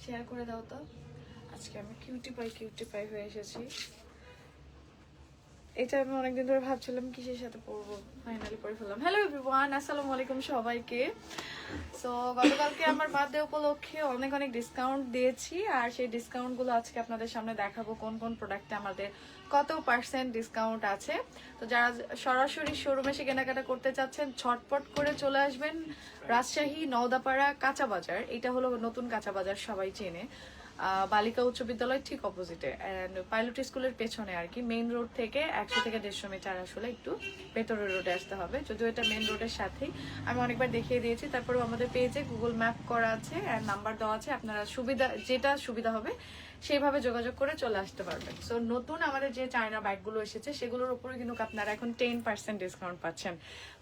Share করে দাও তো। আজকে আমি কিউটি পাই হয়ে এসেছি। এটা আমি অনেকদিন ধরে ভাবছিলাম কিসের সাথে পরবো, ফাইনালি পরে ফেললাম। হ্যালো এভরিওয়ান, আসসালামু আলাইকুম সবাইকে। সো গতকালকে আমার বার্থডে উপলক্ষে অনেক অনেক ডিসকাউন্ট দিয়েছি, আর সেই ডিসকাউন্টগুলো আজকে আপনাদের সামনে দেখাবো কোন কোন প্রোডাক্টে আমাদের কত % ডিসকাউন্ট আছে। তো যারা সরাসরি শোরুমে এসে কেনাকাটা করতে চাচ্ছেন ঝটপট করে চলে আসবেন রাজশাহী নওদাপাড়া কাঁচা বাজার। এটা হলো নতুন কাঁচা বাজার, সবাই চেনে। বালিকা উচ্চ বিদ্যালয় ঠিক অপোজিটে, পাইলট স্কুলের পেছনে আর কি। মেইন রোড থেকে 100 থেকে 150 মিটার আসলে একটু ভেতরের রোডে আসতে হবে, যদিও এটা মেইন রোডের সাথেই। আমি অনেকবার দেখিয়ে দিয়েছি। তারপরেও আমাদের পেজে গুগল ম্যাপ করা আছে আর নাম্বার দেওয়া আছে, আপনারা যেটা সুবিধা হবে সেইভাবে যোগাযোগ করে চলে আসতে পারবেন। সো নতুন আমাদের যে চায়না ব্যাগগুলো এসেছে সেগুলোর উপরে কিন্তু আপনারা এখন 10% ডিসকাউন্ট পাচ্ছেন।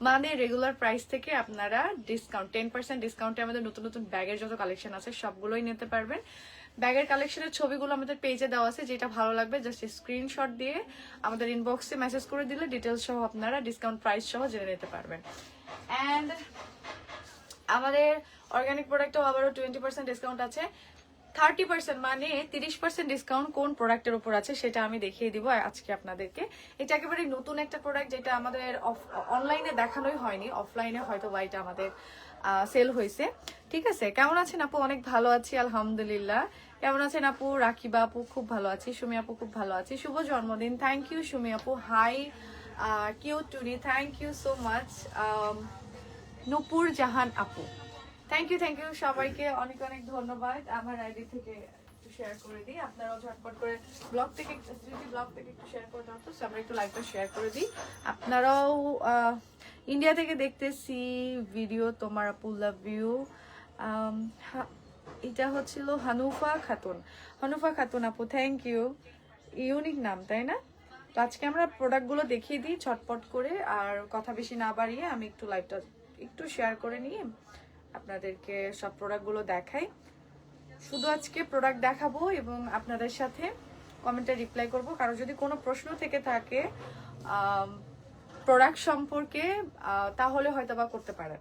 মানে রেগুলার প্রাইস থেকে আপনারা ডিসকাউন্ট 10% ডিসকাউন্টে আমাদের নতুন নতুন ব্যাগের যত কালেকশন আছে সবগুলোই নিতে পারবেন। ব্যাগের কালেকশনের ছবিগুলো আমাদের পেজে দেওয়া আছে, যেটা ভালো লাগবে জাস্ট স্ক্রিনশট দিয়ে আমাদের ইনবক্সে মেসেজ করে দিলে ডিটেলস সহ আপনারা ডিসকাউন্ট প্রাইস সহ জেনে নিতে পারবেন। অ্যান্ড আমাদের অর্গানিক প্রোডাক্টও আবারও 20% ডিসকাউন্ট আছে। 30% মানে 30% ডিসকাউন্ট কোন প্রোডাক্টের উপর আছে সেটা আমি দেখিয়ে দিব আজকে আপনাদেরকে। এটা একেবারে নতুন একটা প্রোডাক্ট, যেটা আমাদের অনলাইনে দেখানোই হয়নি, অফলাইনে হয়তো বা এটা আমাদের সেল হয়েছে। ঠিক আছে, কেমন আছেন আপু? অনেক ভালো আছি আলহামদুলিল্লাহ। কেমন আছেন আপু? রাখিবা আপু খুব ভালো আছি, সুমি আপু খুব ভালো আছি। শুভ জন্মদিন, থ্যাংক ইউ সুমি আপু। Hi cute Tuni, thank you so much. Nupur Jahan আপু, থ্যাংক ইউ সবাইকে অনেক অনেক ধন্যবাদ। আমার আইডি থেকে একটু শেয়ার করে দিই, আপনারাও ঝটপট করে ব্লগ থেকে একটু শেয়ার করে দাও তো, আমরা একটু লাইভটা শেয়ার করে দিই। আপনারাও ইন্ডিয়া থেকে দেখতেছি ভিডিও, তোমার আপু লাভ ইউ। এটা হচ্ছিল হানুফা খাতুন আপু, থ্যাংক ইউ। ইউনিক নাম তাই না? তো আজকে আমরা প্রোডাক্টগুলো দেখিয়ে দিই ঝটপট করে, আর কথা বেশি না বাড়িয়ে আমি একটু লাইভটা একটু শেয়ার করে নিয়ে আপনাদেরকে সব প্রোডাক্টগুলো দেখাই। শুধু আজকে প্রোডাক্ট দেখাবো এবং আপনাদের সাথে কমেন্টে রিপ্লাই করব। কারো যদি কোনো প্রশ্ন থেকে থাকে প্রোডাক্ট সম্পর্কে, তাহলে হয়তো বা করতে পারেন,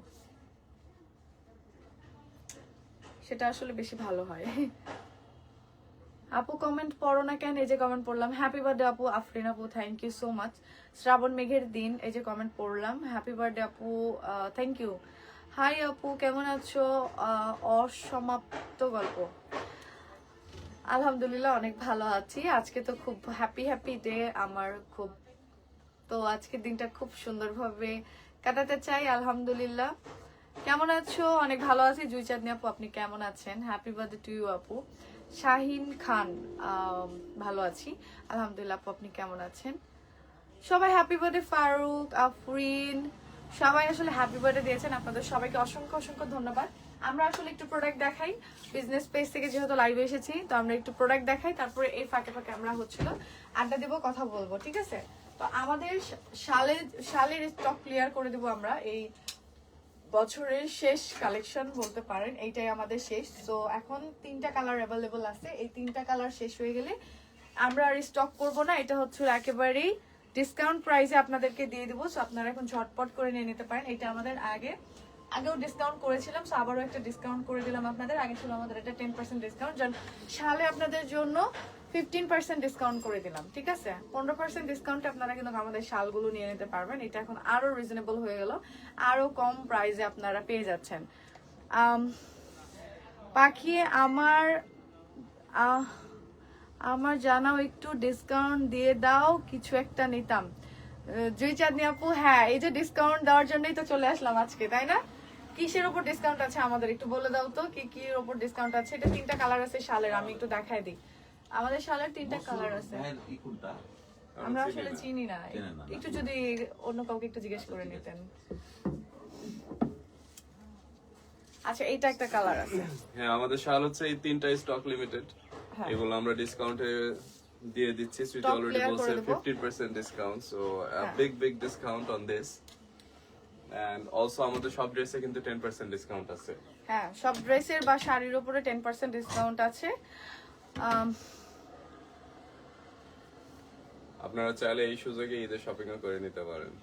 সেটা আসলে বেশি ভালো হয়। আপু কমেন্ট পড়ো না কেন? এই যে কমেন্ট পড়লাম, হ্যাপি বার্থডে আপু আফরিন আপু, থ্যাংক ইউ সো মাচ। শ্রাবণ মেঘের দিন, এই যে কমেন্ট পড়লাম, হ্যাপি বার্থডে আপু, থ্যাংক ইউ। হাই আপু কেমন আছো? অসমাপ্ত গল্প, আলহামদুলিল্লাহ অনেক ভালো আছি। আজকে তো খুব হ্যাপি ডে আমার, খুব তো আজকের দিনটা খুব সুন্দরভাবে কাটাতে চাই আলহামদুলিল্লাহ। কেমন আছো? অনেক ভালো আছি। জুই চাঁদনি আপু আপনি কেমন আছেন? হ্যাপি বার্থডে টু ইউ আপু। শাহিন খান, ভালো আছি আলহামদুলিল্লাহ। আপু আপনি কেমন আছেন? সবাই হ্যাপি বার্থডে, ফারুক আফরিন সবাই আসলে হ্যাপি বার্থডে দিয়েছেন। আপনাদের সবাইকে অসংখ্য অসংখ্য ধন্যবাদ। আমরা আসলে একটু প্রোডাক্ট দেখাই, বিজনেস পেজ থেকে যেহেতু লাইভে এসেছি, তো আমরা একটু প্রোডাক্ট দেখাই, তারপরে এই ফাঁকে আমরা হচ্ছিল আড্ডা দেবো, কথা বলবো, ঠিক আছে? তো আমাদের শালের স্টক ক্লিয়ার করে দেবো আমরা। এই বছরের শেষ কালেকশন বলতে পারেন, এইটাই আমাদের শেষ। তো এখন 3টা কালার অ্যাভেলেবল আছে, এই 3টা কালার শেষ হয়ে গেলে আমরা আর স্টক করবো না। এটা হচ্ছে একেবারেই ডিসকাউন্ট প্রাইসে আপনাদেরকে দিয়ে দেবো। সো আপনারা এখন ঝটপট করে নিয়ে নিতে পারেন। এটা আমাদের আগেও ডিসকাউন্ট করেছিলাম, সো আবারও একটা ডিসকাউন্ট করে দিলাম আপনাদের। আগে ছিল আমাদের এটা 10% ডিসকাউন্ট, যেন সালে আপনাদের জন্য 15% ডিসকাউন্ট করে দিলাম, ঠিক আছে? 15% ডিসকাউন্টে আপনারা কিন্তু আমাদের শালগুলো নিয়ে নিতে পারবেন। এটা এখন আরো রিজনেবল হয়ে গেল, আরো কম প্রাইসে আপনারা পেয়ে যাচ্ছেন। পাখি আমার জানাও, একটু ডিসকাউন্ট দিয়ে দাও, কিছু একটা নিতাম। জুই চাঁদনি আপু, হ্যাঁ এই যে ডিসকাউন্ট দেওয়ার জন্যই তো চলে আসলাম আজকে, তাই না? কিসের উপর ডিসকাউন্ট আছে আমাদের একটু বলে দাও তো, কি কি উপর ডিসকাউন্ট আছে? এটা 3টা কালার আছে শালের, আমি একটু দেখাই দিই। আমাদের শালের 3টা কালার আছে, আমরা আসলে চিনি না, একটু যদি অন্য কাউকে একটু জিজ্ঞেস করে নিতেন। আচ্ছা এইটা একটা কালার আছে। হ্যাঁ আমাদের শাল হচ্ছে এই 3টা স্টক লিমিটেড, এগুলো আমরা ডিসকাউন্টে দিয়ে দিচ্ছি। সুইটি অলরেডি বলছে 15% discount, so big discount on this. And also আমাদের সব ড্রেসে কিন্তু 10% ডিসকাউন্ট আছে। হ্যাঁ সব ড্রেসের বা শাড়ির উপরে 10% ডিসকাউন্ট আছে। আপনারা চাইলে এই সুযোগে ঈদের শপিং করে নিতে পারেন।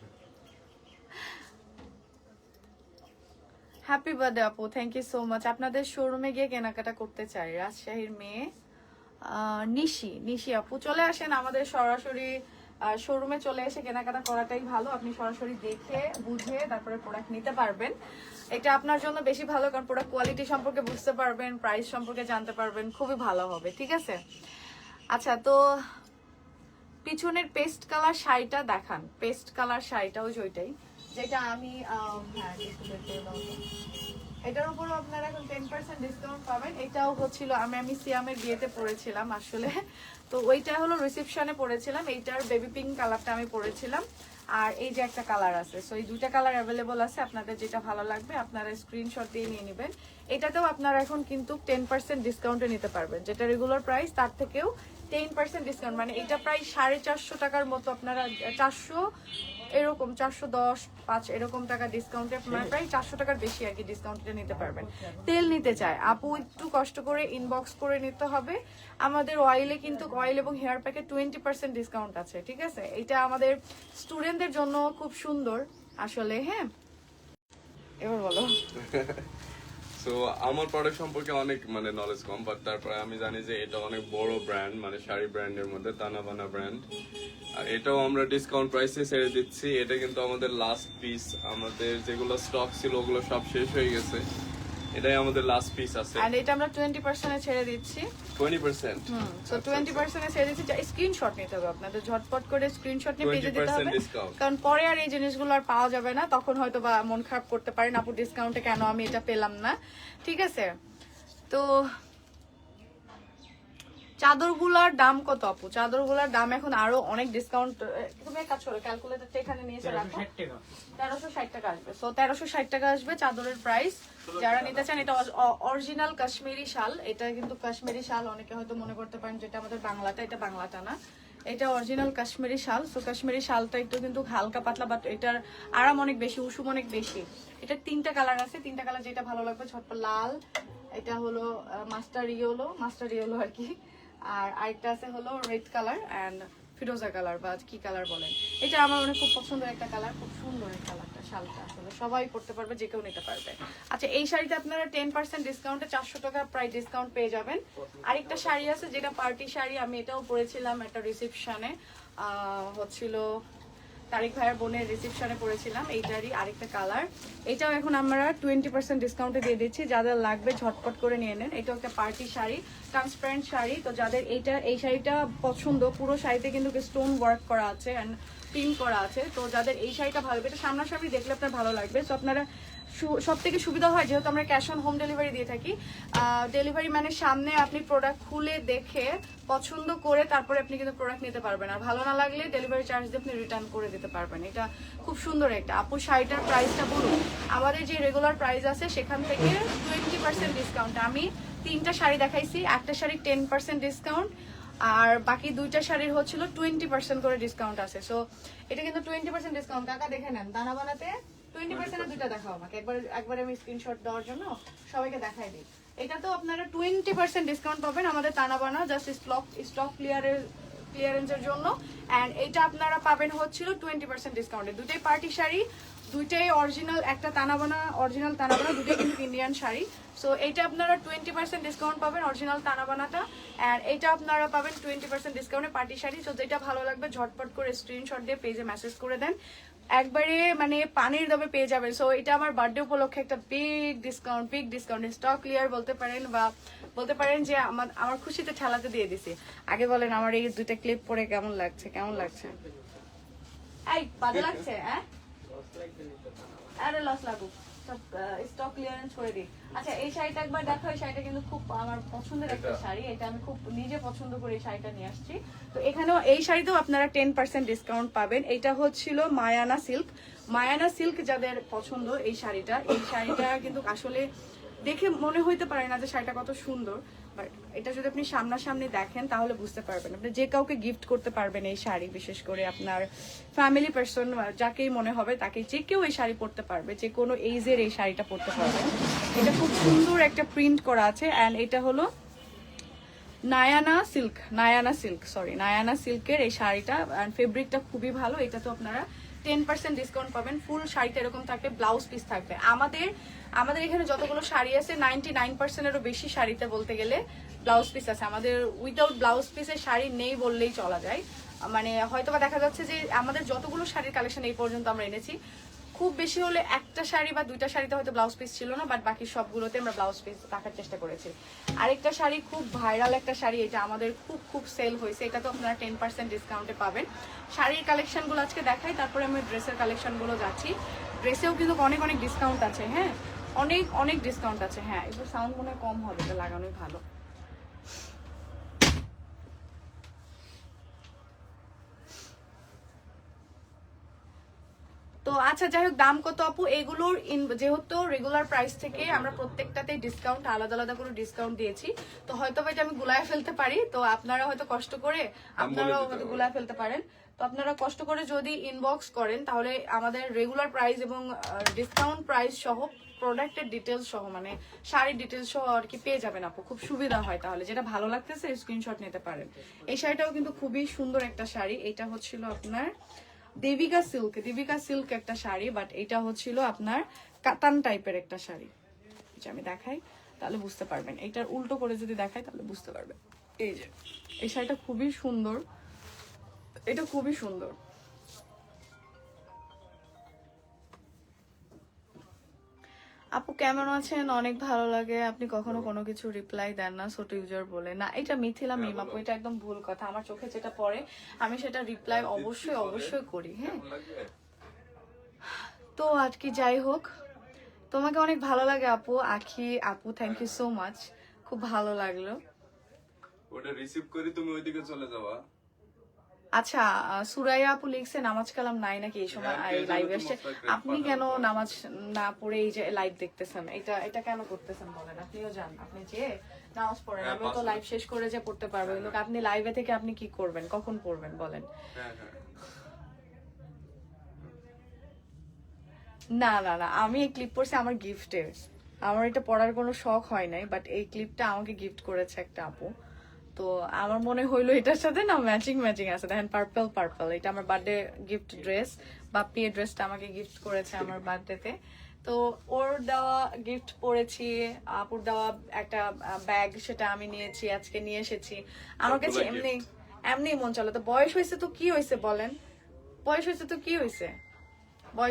হ্যাপি বার্থডে আপু, থ্যাংক ইউ সো মাচ। আপনাদের শোরুমে গিয়ে কেনাকাটা করতে চাই, রাজশাহীর মেয়ে নিশি আপু, চলে আসেন আমাদের সরাসরি শোরুমে চলে এসে কেনাকাটা করাটাই ভালো। আপনি সরাসরি দেখে বুঝে তারপরে প্রোডাক্ট নিতে পারবেন, এটা আপনার জন্য বেশি ভালো, কারণ প্রোডাক্ট কোয়ালিটি সম্পর্কে বুঝতে পারবেন, প্রাইস সম্পর্কে জানতে পারবেন, খুবই ভালো হবে। ঠিক আছে, আচ্ছা তো পিছনের পেস্ট কালার শাড়িটা দেখান, পেস্ট কালার শাড়িটা ওইটাই যেটা আমি হ্যাঁ এটার উপরও আপনারা এখন 10% ডিসকাউন্ট পাবেন। এটাও হচ্ছিল আমি সিয়ামের বিয়েতে পরেছিলাম আসলে, তো ওইটা হলো রিসেপশনে পরেছিলাম, এইটার বেবি পিঙ্ক কালারটা আমি পরেছিলাম, আর এই যে একটা কালার আছে। সো এই দুইটা কালার অ্যাভেলেবল আছে, আপনাদের যেটা ভালো লাগবে আপনারা স্ক্রিনশট দিয়ে নিয়ে নেবেন। এটাতেও আপনারা এখন কিন্তু 10% ডিসকাউন্টে নিতে পারবেন, যেটা রেগুলার প্রাইস তার থেকেও 10% ডিসকাউন্ট, মানে এটা প্রায় 450 টাকার মতো, আপনারা 400 এরকম 410-5 এরকম টাকা ডিসকাউন্টে আপনারা প্রায় 400 টাকার বেশি আর কি ডিসকাউন্টে নিতে পারবেন। তেল নিতে চায় আপু, একটু কষ্ট করে ইনবক্স করে নিতে হবে। আমাদের অয়েলে কিন্তু অয়েল এবং হেয়ার প্যাকে 20% ডিসকাউন্ট আছে। ঠিক আছে, এটা আমাদের স্টুডেন্টদের জন্য খুব সুন্দর আসলে। হ্যাঁ, এবার বলো। সো আমার প্রোডাক্ট সম্পর্কে অনেক মানে নলেজ কম, বাট তারপরে আমি জানি যে এটা অনেক বড় ব্র্যান্ড, মানে শাড়ি ব্র্যান্ডের মধ্যে তানাবানা ব্র্যান্ড, আর এটাও আমরা ডিসকাউন্ট প্রাইসে ছেড়ে দিচ্ছি। এটা কিন্তু আমাদের লাস্ট পিস, আমাদের যেগুলো স্টক ছিল ওগুলো সব শেষ হয়ে গেছে, এটাই আমাদের লাস্ট পিস আছে। আর এটা আমরা 20% এ ছেড়ে দিচ্ছি। 20%? সো 20% এ ছেড়ে দিচ্ছি, স্ক্রিনশট নিতে হবে আপনাদের, ঝটপট করে স্ক্রিনশট নিয়ে পেজে দিতে হবে, কারণ পরে আর এই জিনিসগুলো আর পাওয়া যাবে না, তখন হয়তো বা মন খারাপ করতে পারেন আপু ডিসকাউন্টে কেন আমি এটা পেলাম না। ঠিক আছে, তো চাদরগুলার দাম কত আপু? চাদরগুলার দাম এখন আরো অনেক ডিসকাউন্ট, তুমি এক কাজ করো ক্যালকুলেটরটা এখানে নিয়ে এসে রাখো, 1360 টাকা আসবে। সো 1360 টাকা আসবে চাদরের প্রাইস। যারা নিতে চান, এটা অরিজিনাল কাশ্মীরি শাল, এটা কিন্তু কাশ্মীরি শাল, অনেকে হয়তো মনে করতে পারেন যেটা আমাদের বাংলাটা, এটা বাংলাটা না, এটা অরিজিনাল কাশ্মীরি শাল। সো কাশ্মীরি শালটা একটু কিন্তু হালকা পাতলা, বাট এটার আরাম অনেক বেশি, উষুম অনেক বেশি। এটা 3টা কালার আছে, 3টা কালার যেটা ভালো লাগবে ঝটপট। লাল, এটা হলো মাস্টার ইয়েলো আর কি, আর আরেকটা আছে হলো রেড কালার এন্ড ফিরোজা কালার বা কি কালার বলেন। এটা আমার অনেক খুব পছন্দের একটা কালার, খুব সুন্দর এই কালারটা, শালটা আসলে সবাই পড়তে পারবে, যে কেউ নিতে পারবে। আচ্ছা, এই শাড়িতে আপনারা 10% ডিসকাউন্টে 400 টাকা প্রায় ডিসকাউন্ট পেয়ে যাবেন। আরেকটা শাড়ি আছে যেটা পার্টি শাড়ি, আমি এটাও পরেছিলাম একটা রিসেপশনে, হচ্ছিল তারিক ভাইয়ের বোনের রিসেপশনে পড়েছিলাম, এইটারই আরেকটা কালার। এটাও এখন আমরা 20% ডিসকাউন্টে দিয়ে দিচ্ছি, যাদের লাগবে ঝটপট করে নিয়ে নেন। এটাও একটা পার্টি শাড়ি, ট্রান্সপারেন্ট শাড়ি, তো যাদের এই শাড়িটা পছন্দ, পুরো শাড়িতে কিন্তু স্টোন ওয়ার্ক করা আছে এন্ড প্রিন্ট করা আছে, তো যাদের এই শাড়িটা ভালো লাগবে, এটা সামনাসামনি দেখলে আপনার ভালো লাগবে। তো আপনারা সব থেকে সুবিধা হয় যেহেতু আমরা ক্যাশ অন হোম ডেলিভারি দিয়ে থাকি, ডেলিভারি মানে সামনে আপনি প্রোডাক্ট খুলে দেখে পছন্দ করে তারপরে আপনি কিন্তু প্রোডাক্ট নিতে পারবেন, আর ভালো না লাগলে ডেলিভারি চার্জ দিয়ে আপনি রিটার্ন করে দিতে পারবেন। এটা খুব সুন্দর একটা। আপু শাড়িটার প্রাইসটা বলুন। আমাদের যে রেগুলার প্রাইস আছে সেখান থেকে 20% ডিসকাউন্ট, আমি 3টা শাড়ি দেখাইছি, একটা শাড়ি 10% ডিসকাউন্ট, আর বাকি 2টা শাড়ির হচ্ছিল 20% করে ডিসকাউন্ট আছে। সো এটা কিন্তু 20% ডিসকাউন্ট, কাকা দেখে নেন, দানা বানাতে 20% এর 2টা দেখাও আমাকে একবার আমি স্ক্রিনশট দেওয়ার জন্য সবাইকে দেখাই দিই। এটা তো আপনারা 20% ডিসকাউন্ট পাবেন আমাদের তানা বানা, জাস্ট স্টক ক্লিয়ারেন্সের জন্য। এন্ড এটা আপনারা পাবেন হচ্ছিল 20% ডিসকাউন্টে। দুটাই পার্টি শাড়ি, দুইটাই অরিজিনাল, একটা তানাবানা অরিজিনাল তানাবানা, দুটোই কিন্তু ইন্ডিয়ান শাড়ি। সো এইটা আপনারা 20% ডিসকাউন্ট পাবেন অরিজিনাল তানাবানাটা, আর এইটা আপনারা পাবেন 20% ডিসকাউন্টে পার্টি শাড়ি। সো যেটা ভালো লাগবে ঝটপট করে স্ক্রিনশট দিয়ে পেজে মেসেজ করে দেন, একবারে মানে পানির দামে পেয়ে যাবেন। সো এটা আমার বার্থডে উপলক্ষে একটা বিগ ডিসকাউন্ট স্টক ক্লিয়ার বলতে পারেন, বা বলতে পারেন যে আমার খুশিতে ঠেলাতে দিয়ে দিছি। আগে বলেন আমার এই 2টা ক্লিপ পরে কেমন লাগছে? এই বাজে লাগছে? হ্যাঁ, আরে লস লাগুক, সব স্টক ক্লিয়ারেন্স করে দিই। আচ্ছা, এই শাড়িটা একবার দেখো, এই শাড়িটা কিন্তু খুব আমার পছন্দের একটা শাড়ি, এটা আমি খুব নিজে পছন্দ করে এই শাড়িটা নিয়ে আসছি। তো এখানেও এই শাড়িতেও আপনারা 10% ডিসকাউন্ট পাবেন। এটা হচ্ছিল মায়ানা সিল্ক যাদের পছন্দ এই শাড়িটা কিন্তু আসলে দেখে মনে হইতে পারে না যে শাড়িটা কত সুন্দর, বাট এটা যদি আপনি সামনাসামনি দেখেন তাহলে বুঝতে পারবেন। আপনি যে কাউকে গিফট করতে পারবেন এই শাড়ি, বিশেষ করে আপনার ফ্যামিলি পার্সন যাকেই মনে হবে তাকে, যে কেউ এই শাড়ি পরতে পারবে, যে কোনো এইজের এই শাড়িটা পরতে পারবে। এটা খুব সুন্দর একটা প্রিন্ট করা আছে, অ্যান্ড এটা হলো নায়ানা সিল্কের এই শাড়িটা, অ্যান্ড ফেব্রিকটা খুবই ভালো। এটা তো আপনারা 10% ডিসকাউন্ট পাবেন। ফুল শাড়িতে এরকম থাকবে, ব্লাউজ পিস থাকবে। আমাদের এখানে যতগুলো শাড়ি আছে 99%-এরও বেশি শাড়িতে বলতে গেলে ব্লাউজ পিস আছে। আমাদের উইদাউট ব্লাউজ পিসের শাড়ি নেই বললেই চলা যায়। মানে হয়তোবা দেখা যাচ্ছে যে আমাদের যতগুলো শাড়ির কালেকশন এই পর্যন্ত আমরা এনেছি, খুব বেশি হলে একটা শাড়ি বা দুইটা শাড়িতে হয়তো ব্লাউজ পিস ছিল না, বাট বাকি সবগুলোতে আমরা ব্লাউজ পিস রাখার চেষ্টা করেছি। আরেকটা শাড়ি খুব ভাইরাল একটা শাড়ি, এটা আমাদের খুব সেল হয়েছে, এটা তো আপনারা 10% ডিসকাউন্টে পাবেন। শাড়ির কালেকশনগুলো আজকে দেখাই, তারপরে আমি ড্রেসের কালেকশনগুলো যাচ্ছি। ড্রেসেও কিন্তু অনেক অনেক ডিসকাউন্ট আছে, হ্যাঁ অনেক ডিসকাউন্ট আছে। হ্যাঁ এবার সাউন্ড মনে হয় কম হবে, এটা লাগানোই ভালো। তো আচ্ছা যাই হোক, দাম কত আপু এগুলোর? যেহেতু রেগুলার প্রাইস থেকে আমরা প্রত্যেকটাতে ডিসকাউন্ট আলাদা আলাদা করে ডিসকাউন্ট দিয়েছি, তো হয়তো এটা আমি গুলায় ফেলতে পারি, তো আপনারা হয়তো কষ্ট করে আপনারাও হয়তো গুলায় ফেলতে পারেন। তো আপনারা কষ্ট করে যদি ইনবক্স করেন তাহলে আমাদের রেগুলার প্রাইস এবং ডিসকাউন্ট প্রাইস সহ প্রোডাক্টের ডিটেলস সহ, মানে শাড়ির ডিটেলস সহ আর কি পেয়ে যাবেন আপু। খুব সুবিধা হয়, তাহলে যেটা ভালো লাগতেছে স্ক্রিনশট নিতে পারেন। এই শাড়িটাও কিন্তু খুবই সুন্দর একটা শাড়ি, এটা হচ্ছিল আপনার দেবিকা সিল্ক একটা শাড়ি, বাট এটা হচ্ছিল আপনার কাতান টাইপের একটা শাড়ি। আমি দেখাই তাহলে বুঝতে পারবেন, এটার উল্টো করে যদি দেখাই তাহলে বুঝতে পারবেন। এই যে এই শাড়িটা খুবই সুন্দর, এটা খুবই সুন্দর। আপু কেমন আছেন? অনেক ভালো লাগে, আপনি কখনো কোনো কিছু রিপ্লাই দেন না, ছোট ইউজার বলে। না এটা মিথিলা মিম আপু, এটা একদম ভুল কথা। আমার চোখে যেটা পড়ে আমি সেটা রিপ্লাই অবশ্যই করি। হ্যাঁ তো আর কি, যাই হোক, তোমাকে অনেক ভালো লাগে আপু। আপু থ্যাংক ইউ সো মাচ, খুব ভালো লাগলো। ওটা রিসিভ করি, তুমি ওইদিকে চলে যাবা। আচ্ছা সুরাইয়া আপু লিখছে নামাজ কালাম নাই নাকি এই সময় লাইভ এসছে। আপনি কেন নামাজ না পড়ে এই যে লাইভ দেখতেছেন? এটা কেন করতেছেন বলেন? আপনিও যান, আপনি যে নামাজ পড়েন, আমিও তো লাইভ শেষ করে যে পড়তে পারবো, কিন্তু আপনি লাইভে থেকে আপনি কি করবেন, কখন পড়বেন বলেন? না আমি এই ক্লিপ পড়ছি আমার গিফটের, আমার এটা পড়ার কোনো শখ হয় নাই, বাট এই ক্লিপটা আমাকে গিফট করেছে একটা আপু। তো আমার মনে হইলো এটার সাথে না ম্যাচিং আছে, দেখেন পার্পল, এটা আমার বার্থডে গিফট ড্রেস। বাপ্পি এই ড্রেসটা আমাকে গিফট করেছে আমার বার্থডেতে। তো ওর দেওয়া গিফট পরেছি, আপুর দেওয়া একটা ব্যাগ, সেটা আমি নিয়েছি, আজকে নিয়ে এসেছি। আমার কাছে এমনি মন চলে। তো বয়স হয়েছে তো কি হয়েছে বলেন, বয়স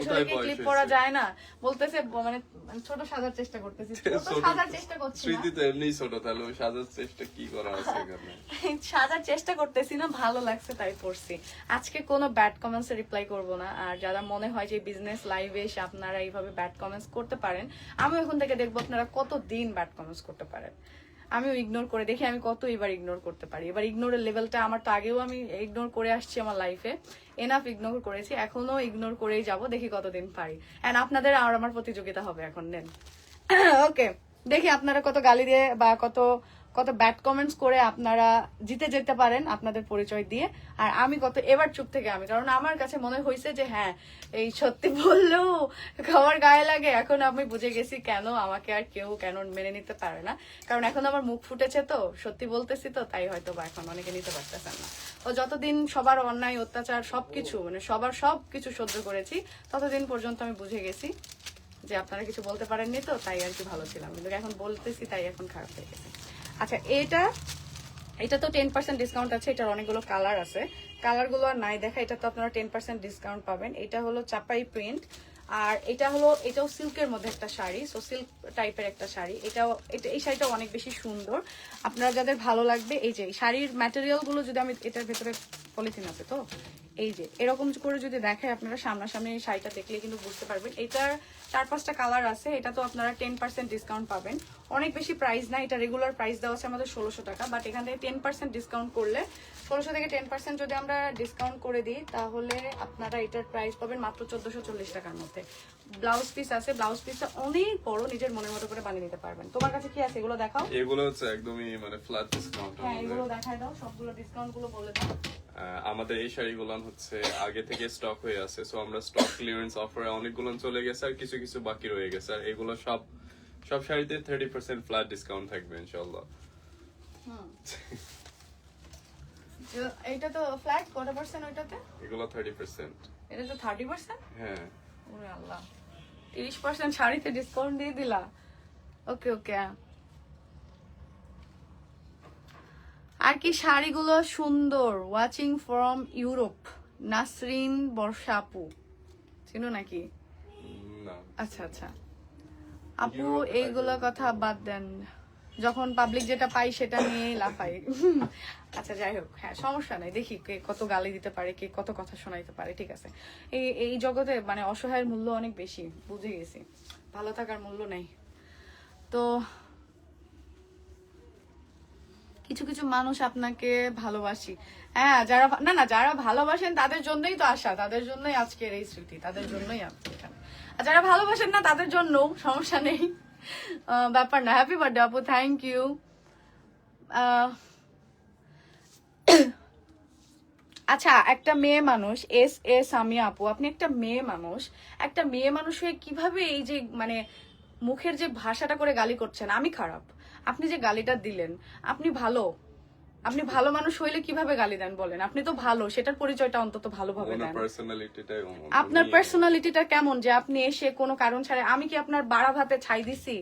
হলে কি ক্লিপ পরা যায় না? বলতেছে মানে ছোট সাজার চেষ্টা করতেছি, সাজার চেষ্টা করছি না। স্মৃতি তো এমনিই ছোট, তাহলে সাজার চেষ্টা কি করা আছে এখানে? সাজার চেষ্টা করতেছি না, ভালো লাগছে তাই পড়ছি। আজকে কোনো ব্যাড কমেন্টস রিপ্লাই করব না। আর যারা মনে হয় যে বিজনেস লাইভে এসে আপনারা এইভাবে ব্যাড কমেন্টস করতে পারেন, আমি এখন থেকে দেখবো আপনারা কতদিন ব্যাড কমেন্টস করতে পারেন। আমিও ইগনোর করে দেখি আমি কত এবার ইগনোর করতে পারি। এবার ইগনোরের লেভেলটা, আমার তো আগেও আমি ইগনোর করে আসছি আমার লাইফে, এনাফ ইগনোর করেছি, এখনো ইগনোর করেই যাব, দেখি কতদিন পারি। এন্ড আপনাদের আর আমার প্রতিযোগিতা হবে এখন, নেন। ওকে দেখি আপনারা কত গালি দিয়ে বা কত ব্যাড কমেন্টস করে আপনারা জিতে যেতে পারেন আপনাদের পরিচয় দিয়ে, আর আমি কত এবার চুপ থেকে আমি, কারণ আমার কাছে মনে হয়েছে যে হ্যাঁ এই সত্যি বললেও আমার গায়ে লাগে। এখন আমি বুঝে গেছি কেন আমাকে আর কেউ কেন মেনে নিতে পারে না, কারণ এখন আমার মুখ ফুটেছে, তো সত্যি বলতেছি, তো তাই হয়তো বা এখন অনেকে নিতে পারতেছেন না। ও যতদিন সবার অন্যায় অত্যাচার সবকিছু মানে সবকিছু সহ্য করেছি, ততদিন পর্যন্ত আমি বুঝে গেছি যে আপনারা কিছু বলতে পারেননি, তো তাই আর কি ভালো ছিলাম, কিন্তু এখন বলতেছি তাই এখন খারাপ হয়ে গেছে। আচ্ছা এটা তো 10% ডিসকাউন্ট আছে, এটার অনেকগুলো কালার আছে, কালারগুলো আর নাই দেখা, এটা তো আপনারা 10% ডিসকাউন্ট পাবেন। এটা হলো চাপাই প্রিন্ট, আর এটাও সিল্কের মধ্যে একটা শাড়ি, সো সিল্ক টাইপের একটা শাড়ি। এই শাড়িটা অনেক বেশি সুন্দর, আপনারা যাদের ভালো লাগবে, এই যে শাড়ির ম্যাটেরিয়াল গুলো যদি আমি, এটার ভেতরে পলিথিন আছে তো, এই যে এরকম করে যদি দেখেন আপনারা সামনাসামনি এই শাড়িটা দেখলে কিন্তু বুঝতে পারবেন। এটার 4-5টা কালার আছে, এটা তো আপনারা 10% ডিসকাউন্ট পাবেন। অনেক বেশি প্রাইস না, এটা রেগুলার প্রাইস দেওয়া আছে আমাদের 1600 টাকা, বাট এখান থেকে 10% ডিসকাউন্ট করলে 1600 থেকে 10% যদি আমরা ডিসকাউন্ট করে দিই তাহলে আপনারা এটার প্রাইস পাবেন মাত্র 1440 টাকার মধ্যে। ব্লাউজ পিস আছে, ব্লাউজ পিসটা অনেক বড়, নিজের মনের মতো করে বানিয়ে নিতে পারবেন। তোমার কাছে কি আছে এগুলো দেখাও। এগুলো হচ্ছে একদমই মানে ফ্ল্যাট ডিসকাউন্ট। হ্যাঁ এগুলো দেখাই দাও, সবগুলো ডিসকাউন্ট গুলো বলে দাও। আমাদের এই শাড়িগুলো হচ্ছে আগে থেকে স্টক হয়ে আছে, সো আমরা স্টক ক্লিয়ারেন্স অফারে অনেকগুলো চলে গেছে, আর কিছু কিছু বাকি রয়ে গেছে। আর এগুলো সব শাড়িতে 30% ফ্ল্যাট ডিসকাউন্ট থাকবে ইনশাআল্লাহ। এইটা তো ফ্ল্যাট কত পার্সেন্ট ওইটাতে? এগুলো 30%। এটা তো 30%? হ্যাঁ। ওরে আল্লাহ, 30% শাড়িতে ডিসকাউন্ট দিয়ে দিলা। ওকে ওকে। আর কি শাড়িগুলো সুন্দর। ওয়াচিং ফ্রম ইউরোপ, নাসরিন বর্ষা আপু, চিনো নাকি? না। আচ্ছা আচ্ছা আপু, এইগুলো কথা বাদ দেন, যখন পাবলিক যেটা পাই সেটা নিয়ে লাফাই। আচ্ছা যাই হোক, হ্যাঁ সমস্যা নাই, দেখি কে কত গালি দিতে পারে, কে কত কথা শোনাইতে পারে, ঠিক আছে। এই এই জগতে মানে অসহায়ের মূল্য অনেক বেশি, বুঝে গেছি, ভালো থাকার মূল্য নেই। তো কিছু কিছু মানুষ আপনাকে ভালোবাসি, হ্যাঁ যারা না না যারা ভালোবাসেন তাদের জন্যই তো আসা, তাদের জন্যই আজকের এই স্মৃতি, তাদের জন্যই আপনি এখানে। আর যারা ভালোবাসেন না তাদের জন্য সমস্যা নেই, ব্যাপার না। হ্যাপি বার্থডে আপু, থ্যাংক ইউ। আচ্ছা, একটা মেয়ে মানুষ, সামিয়া আপু, আপনি একটা মেয়ে মানুষ, একটা মেয়ে মানুষ হয়ে কিভাবে এই যে মানে মুখের যে ভাষাটা করে গালি করছেন, আমি খারাপ, আপনি যে গালিটা দিলেন, আপনি ভালো, আপনি ভালো মানুষ হইলে কিভাবে গালি দেন বলেন? আপনি তো ভালো, সেটার পরিচয়টা অন্তত ভালোভাবে দেন। আপনার পার্সোনালিটিটা কেমন যে আপনি এসে কোনো কারণ ছাড়া, আমি কি আপনার বাড়া ভাতে ছাই দিছি?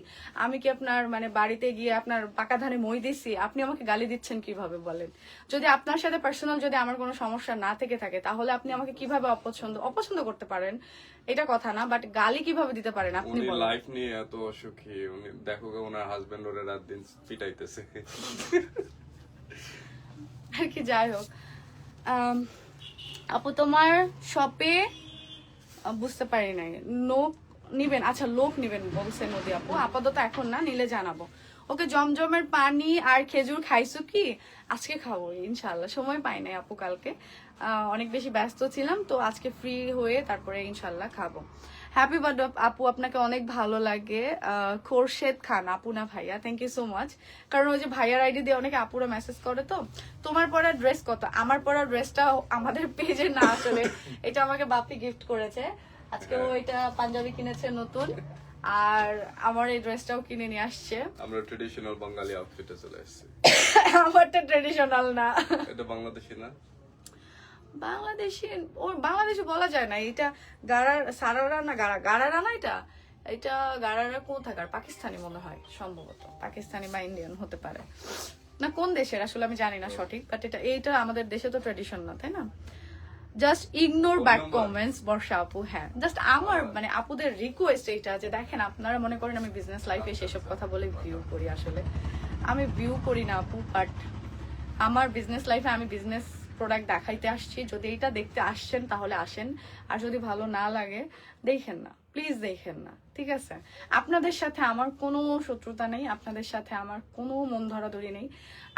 আমি কি আপনার মানে বাড়িতে গিয়ে আপনার পাকা ধানে মই দিছি? আপনি আমাকে গালি দিচ্ছেন কিভাবে বলেন? যদি আপনার সাথে পার্সোনাল যদি আমার কোনো সমস্যা না থেকে থাকে, তাহলে আপনি আমাকে কিভাবে অপছন্দ করতে পারেন? এটা কথা না, বাট গালি কিভাবে দিতে পারেন আপনি উনি বলেন? লাইফ নিয়ে এত অসুখী, উনি দেখো ওনার হাজবেন্ড ওরে রাত দিন পিটাইতেছে। আর কি, যাই হোক। আপু তোমার শপে বুঝতে পারি নাই, লোক নিবেন? আচ্ছা লোক নিবেন বলছে নদী আপু, আপাতত এখন না, নিলে জানাবো। ওকে, জমজমের পানি আর খেজুর খাইছো কি? আজকে খাবো ইনশাল্লাহ, সময় পাই নাই আপু, কালকে অনেক বেশি ব্যস্ত ছিলাম, তো আজকে ফ্রি হয়ে তারপরে ইনশাল্লাহ খাবো। হ্যাপি বার্থডে আপু, আপনাকে অনেক ভালো লাগে। খোরশেদ খান আপু না ভাইয়া, থ্যাংক ইউ সো মাচ। কারণ ওই যে ভাইয়ার আইডি দিয়ে অনেকে আপুরা মেসেজ করে, তো তোমার পরা ড্রেস কত? আমার পরা ড্রেসটা আমাদের পেজে না, আসলে এটা আমাকে বাপি গিফট করেছে। আজকে ও এটা পাঞ্জাবি কিনেছে নতুন, আর আমার এই ড্রেসটাও কিনে নিয়ে আসছে। আমরা ট্রেডিশনাল বাঙালি আউটফিটে চলে আসছি। আমারটা ট্রেডিশনাল না, এটা বাংলাদেশি না, বাংলাদেশি। ওর বাংলাদেশি বলা যায় না, এটা গাড়ার সারারা না, গাড়ারা না, এটা এটা গাড়ারা কোথাকার, পাকিস্তানি মনে হয়, সম্ভবত পাকিস্তানি বা ইন্ডিয়ান হতে পারে, না কোন দেশের আসলে আমি জানি না সঠিক, বাট এইটা আমাদের দেশে তো ট্রেডিশন না, তাই না? জাস্ট ইগনোর ব্যাক কমেন্টস বর্ষা আপু। হ্যাঁ, জাস্ট আমার মানে আপুদের রিকোয়েস্ট এইটা যে দেখেন, আপনারা মনে করেন আমি বিজনেস লাইফে সেসব কথা বলে ভিউ করি, আসলে আমি ভিউ করি না আপু, বাট আমার বিজনেস লাইফে আমি বিজনেস প্রোডাক্ট দেখাইতে আসছি। যদি এটা দেখতে আসছেন তাহলে আসেন, আর যদি ভালো না লাগে দেখেন না, প্লিজ দেখেন না, ঠিক আছে? আপনাদের সাথে আমার কোনো শত্রুতা নেই, আপনাদের সাথে আমার কোনো মন ধরাধরি নেই।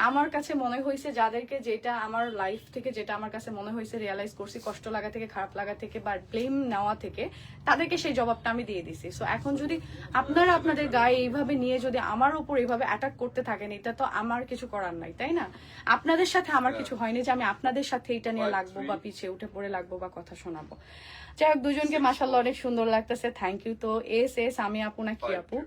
আমার কাছে মনে হয়েছে যাদেরকে, যেটা আমার লাইফ থেকে যেটা আমার কাছে মনে হয়েছে, রিয়েলাইজ করছি, কষ্ট লাগা থেকে, খারাপ লাগা থেকে বা ব্লেম নেওয়া থেকে, তাদেরকে সেই জবাবটা আমি দিয়ে দিছি। সো এখন যদি আপনারা আপনাদের গায়ে এইভাবে নিয়ে যদি আমার উপর এইভাবে অ্যাটাক করতে থাকেন, এটা তো আমার কিছু করার নাই, তাই না? আপনাদের সাথে আমার কিছু হয়নি যে আমি আপনাদের সাথে এটা নিয়ে লাগবো বা পিছিয়ে উঠে পড়ে লাগবো বা কথা শোনাবো। যাই হোক, দুজনকে মাশাআল্লাহ অনেক সুন্দর লাগতেছে, থ্যাংক ইউ। তো আমি আপু না কি আপু,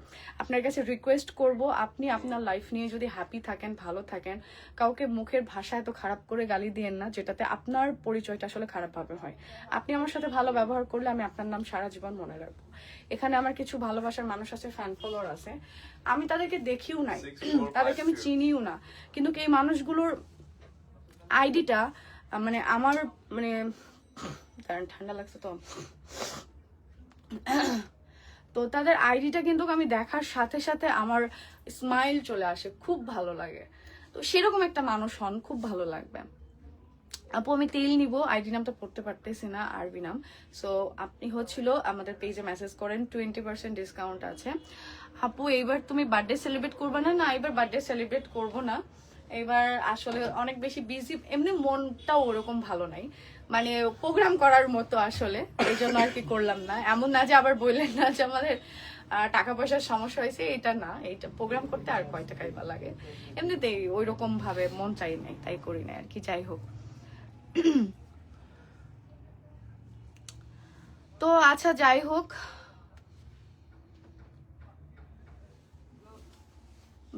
আপনার কাছে রিকোয়েস্ট করব, আপনি আপনার লাইফ নিয়ে যদি হ্যাপি থাকেন, ভালো থাকেন, কাউকে মুখের ভাষা এত খারাপ করে গালি দিয়েন না, যেটাতে আপনার পরিচয়টা আসলে খারাপভাবে হয়। আপনি আমার সাথে ভালো ব্যবহার করলে আমি আপনার নাম সারা জীবন মনে রাখবো। এখানে আমার কিছু ভালোবাসার মানুষ আছে, ফ্যান ফলোয়ার আছে, আমি তাদেরকে দেখিও নাই, তাদেরকে আমি চিনিও না, কিন্তু এই মানুষগুলোর আইডিটা মানে আমার মানে ঠান্ডা লাগছে তো তাদের আইডিটা কিন্তু আমি দেখার সাথে সাথে আমার স্মাইল চলে আসে, খুব ভালো লাগে। তো সেরকম একটা মানুষ হন, খুব ভালো লাগবে। আপু আমি তেল নিব, আইডি নামটা পড়তে পারতেছি না, আরবি নাম। সো আপনি হচ্ছিল আমাদের পেজে মেসেজ করেন, 20% ডিসকাউন্ট আছে। আপু এইবার তুমি বার্থডে সেলিব্রেট করবে না? না, এবার বার্থডে সেলিব্রেট করব না, এবার আসলে অনেক বেশি বিজি, এমনি মনটাও ওরকম ভালো নাই, মানে প্রোগ্রাম করার মতো আসলে, এই জন্য আর কি করলাম না। এমন না যে আবার বললেন না যে আমাদের টাকা পয়সার সমস্যা হয়েছে, এটা না, এইটা প্রোগ্রাম করতে আর কয় টাকাই বা লাগে, এমনিতেই ওই রকম ভাবে মন চাই নাই, তাই করি নাই আর কি। যাই হোক, তো আচ্ছা যাই হোক,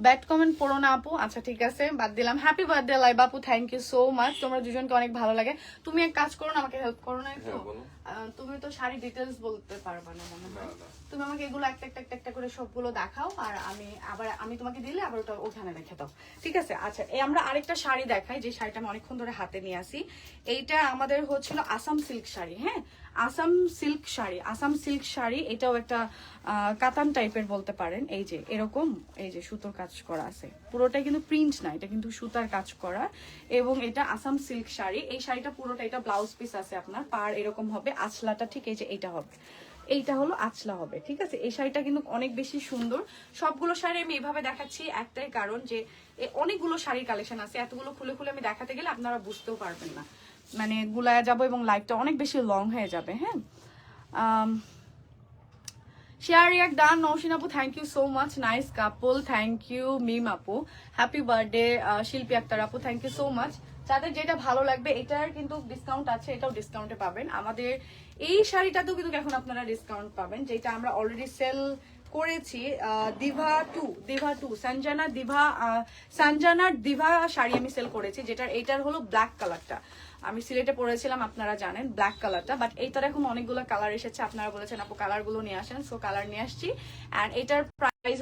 ব্যাড কমেন্ট পড়ো না আপু, আচ্ছা ঠিক আছে বাদ দিলাম। হ্যাপি বার্থডে লাইভ আপু, থ্যাংক ইউ সো মাচ, তোমরা দুজনকে অনেক ভালো লাগে। তুমি এক কাজ করো না, আমাকে হেল্প করো না একটু। তুমি তো শাড়ি ডিটেলস বলতে পারবা না মনে হয়, তুমি আমাকে এগুলো একটা একটা একটা একটা করে সবগুলো দেখাও, আর আমি তোমাকে দিলে আবার ওটা ওখানে রেখে দাও, ঠিক আছে? আচ্ছা, এই আমরা আরেকটা শাড়ি দেখাই, যে শাড়িটা আমি অনেকক্ষণ ধরে হাতে নিয়ে আসি। এইটা আমাদের হচ্ছিল আসাম সিল্ক শাড়ি। হ্যাঁ, আসাম সিল্ক শাড়ি, আসাম সিল্ক শাড়ি। এটাও একটা কাতান টাইপের বলতে পারেন। এই যে এরকম, এই যে সুতোর কাজ করা আছে, পুরোটাই কিন্তু প্রিন্ট না, এটা কিন্তু সুতার কাজ করা, এবং এটা আসাম সিল্ক শাড়ি। এই শাড়িটা পুরোটা, এটা ব্লাউজ পিস আছে আপনার, পার এরকম হবে, আঁচলাটা ঠিক এই যে এইটা হবে, এইটা হলো আঁচলা হবে, ঠিক আছে? এই শাড়িটা কিন্তু অনেক বেশি সুন্দর। সবগুলো শাড়ি আমি এইভাবে দেখাচ্ছি একটাই কারণ, যে অনেকগুলো শাড়ির কালেকশন আছে, এতগুলো খুলে খুলে আমি দেখাতে গেলে আপনারা বুঝতেও পারবেন না, মানে গুলায়া যাবো এবং লাইভটা অনেক বেশি লং হয়ে যাবে। হ্যাঁ, শেয়ার রিয়াক্ট ডান, নৌশিন আপু thank you so much, nice couple, thank you Mim আপু, হ্যাপি বার্থডে শিল্পী আক্তার আপু, থ্যাংক ইউ সো মাচ। যাদের যেটা ভালো লাগবে, এটার কিন্তু ডিসকাউন্ট আছে, এটাও ডিসকাউন্টে পাবেন। আমাদের এই শাড়িটাতেও কিন্তু এখন আপনারা ডিসকাউন্ট পাবেন, যেটা আমরা অলরেডি সেল করেছি। দিভা টু সঞ্জানার দিভা শাড়ি আমি সেল করেছি, যেটার এইটার হলো ব্ল্যাক কালারটা। আমি সিলেটে পরেছিলাম, আপনারা জানেন ব্ল্যাক কালারটা, বাট এইটার এখন অনেকগুলো কালার এসেছে, আপনারা বলেছেন আপু কালার গুলো নিয়ে আসেন, সো কালার নিয়ে আসছি। অ্যান্ড এটার প্রাইস,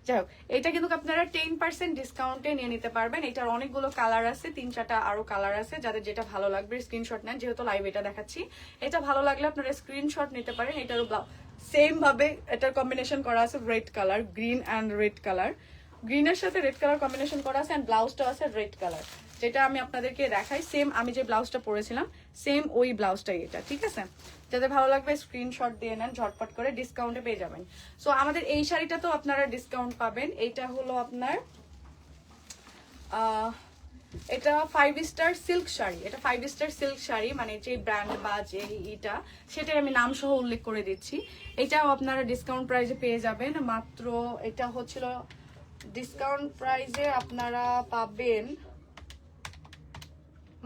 যাই হোক, এটা কিন্তু আপনারা 10% ডিসকাউন্টে নিয়ে নিতে পারবেন। এটার অনেকগুলো কালার আছে, 3-4টা আরো কালার আছে, যাদের যেটা ভালো লাগবে স্ক্রিনশট নেন, যেহেতু লাইভ এটা দেখাচ্ছি। এটা ভালো লাগলে আপনারা স্ক্রিনশট নিতে পারেন। এটারও সেম ভাবে এটার কম্বিনেশন করা আছে red colour, green and red colour, গ্রিনের সাথে রেড কালার কম্বিনেশন করা আছে, অ্যান্ড ব্লাউজটা আছে রেড কালার, যেটা আমি আপনাদেরকে দেখাই। সেম আমি যে ব্লাউজটা পরেছিলাম, সেম ওই ব্লাউজটাই এটা, ঠিক আছে? যাদের ভালো লাগবে স্ক্রিনশট দিয়ে নেন, ঝটপট করে ডিসকাউন্টে পেয়ে যাবেন। সো আমাদের এই শাড়িটা তো আপনারা ডিসকাউন্ট পাবেন। এইটা হলো আপনার এটা 5 স্টার সিল্ক শাড়ি, এটা 5 স্টার সিল্ক শাড়ি, মানে যে ব্র্যান্ড বা যে এটা, সেটাই আমি নাম সহ উল্লেখ করে দিচ্ছি। এটাও আপনারা ডিসকাউন্ট প্রাইসে পেয়ে যাবেন মাত্র, এটা হচ্ছিল ডিসকাউন্ট প্রাইসে আপনারা পাবেন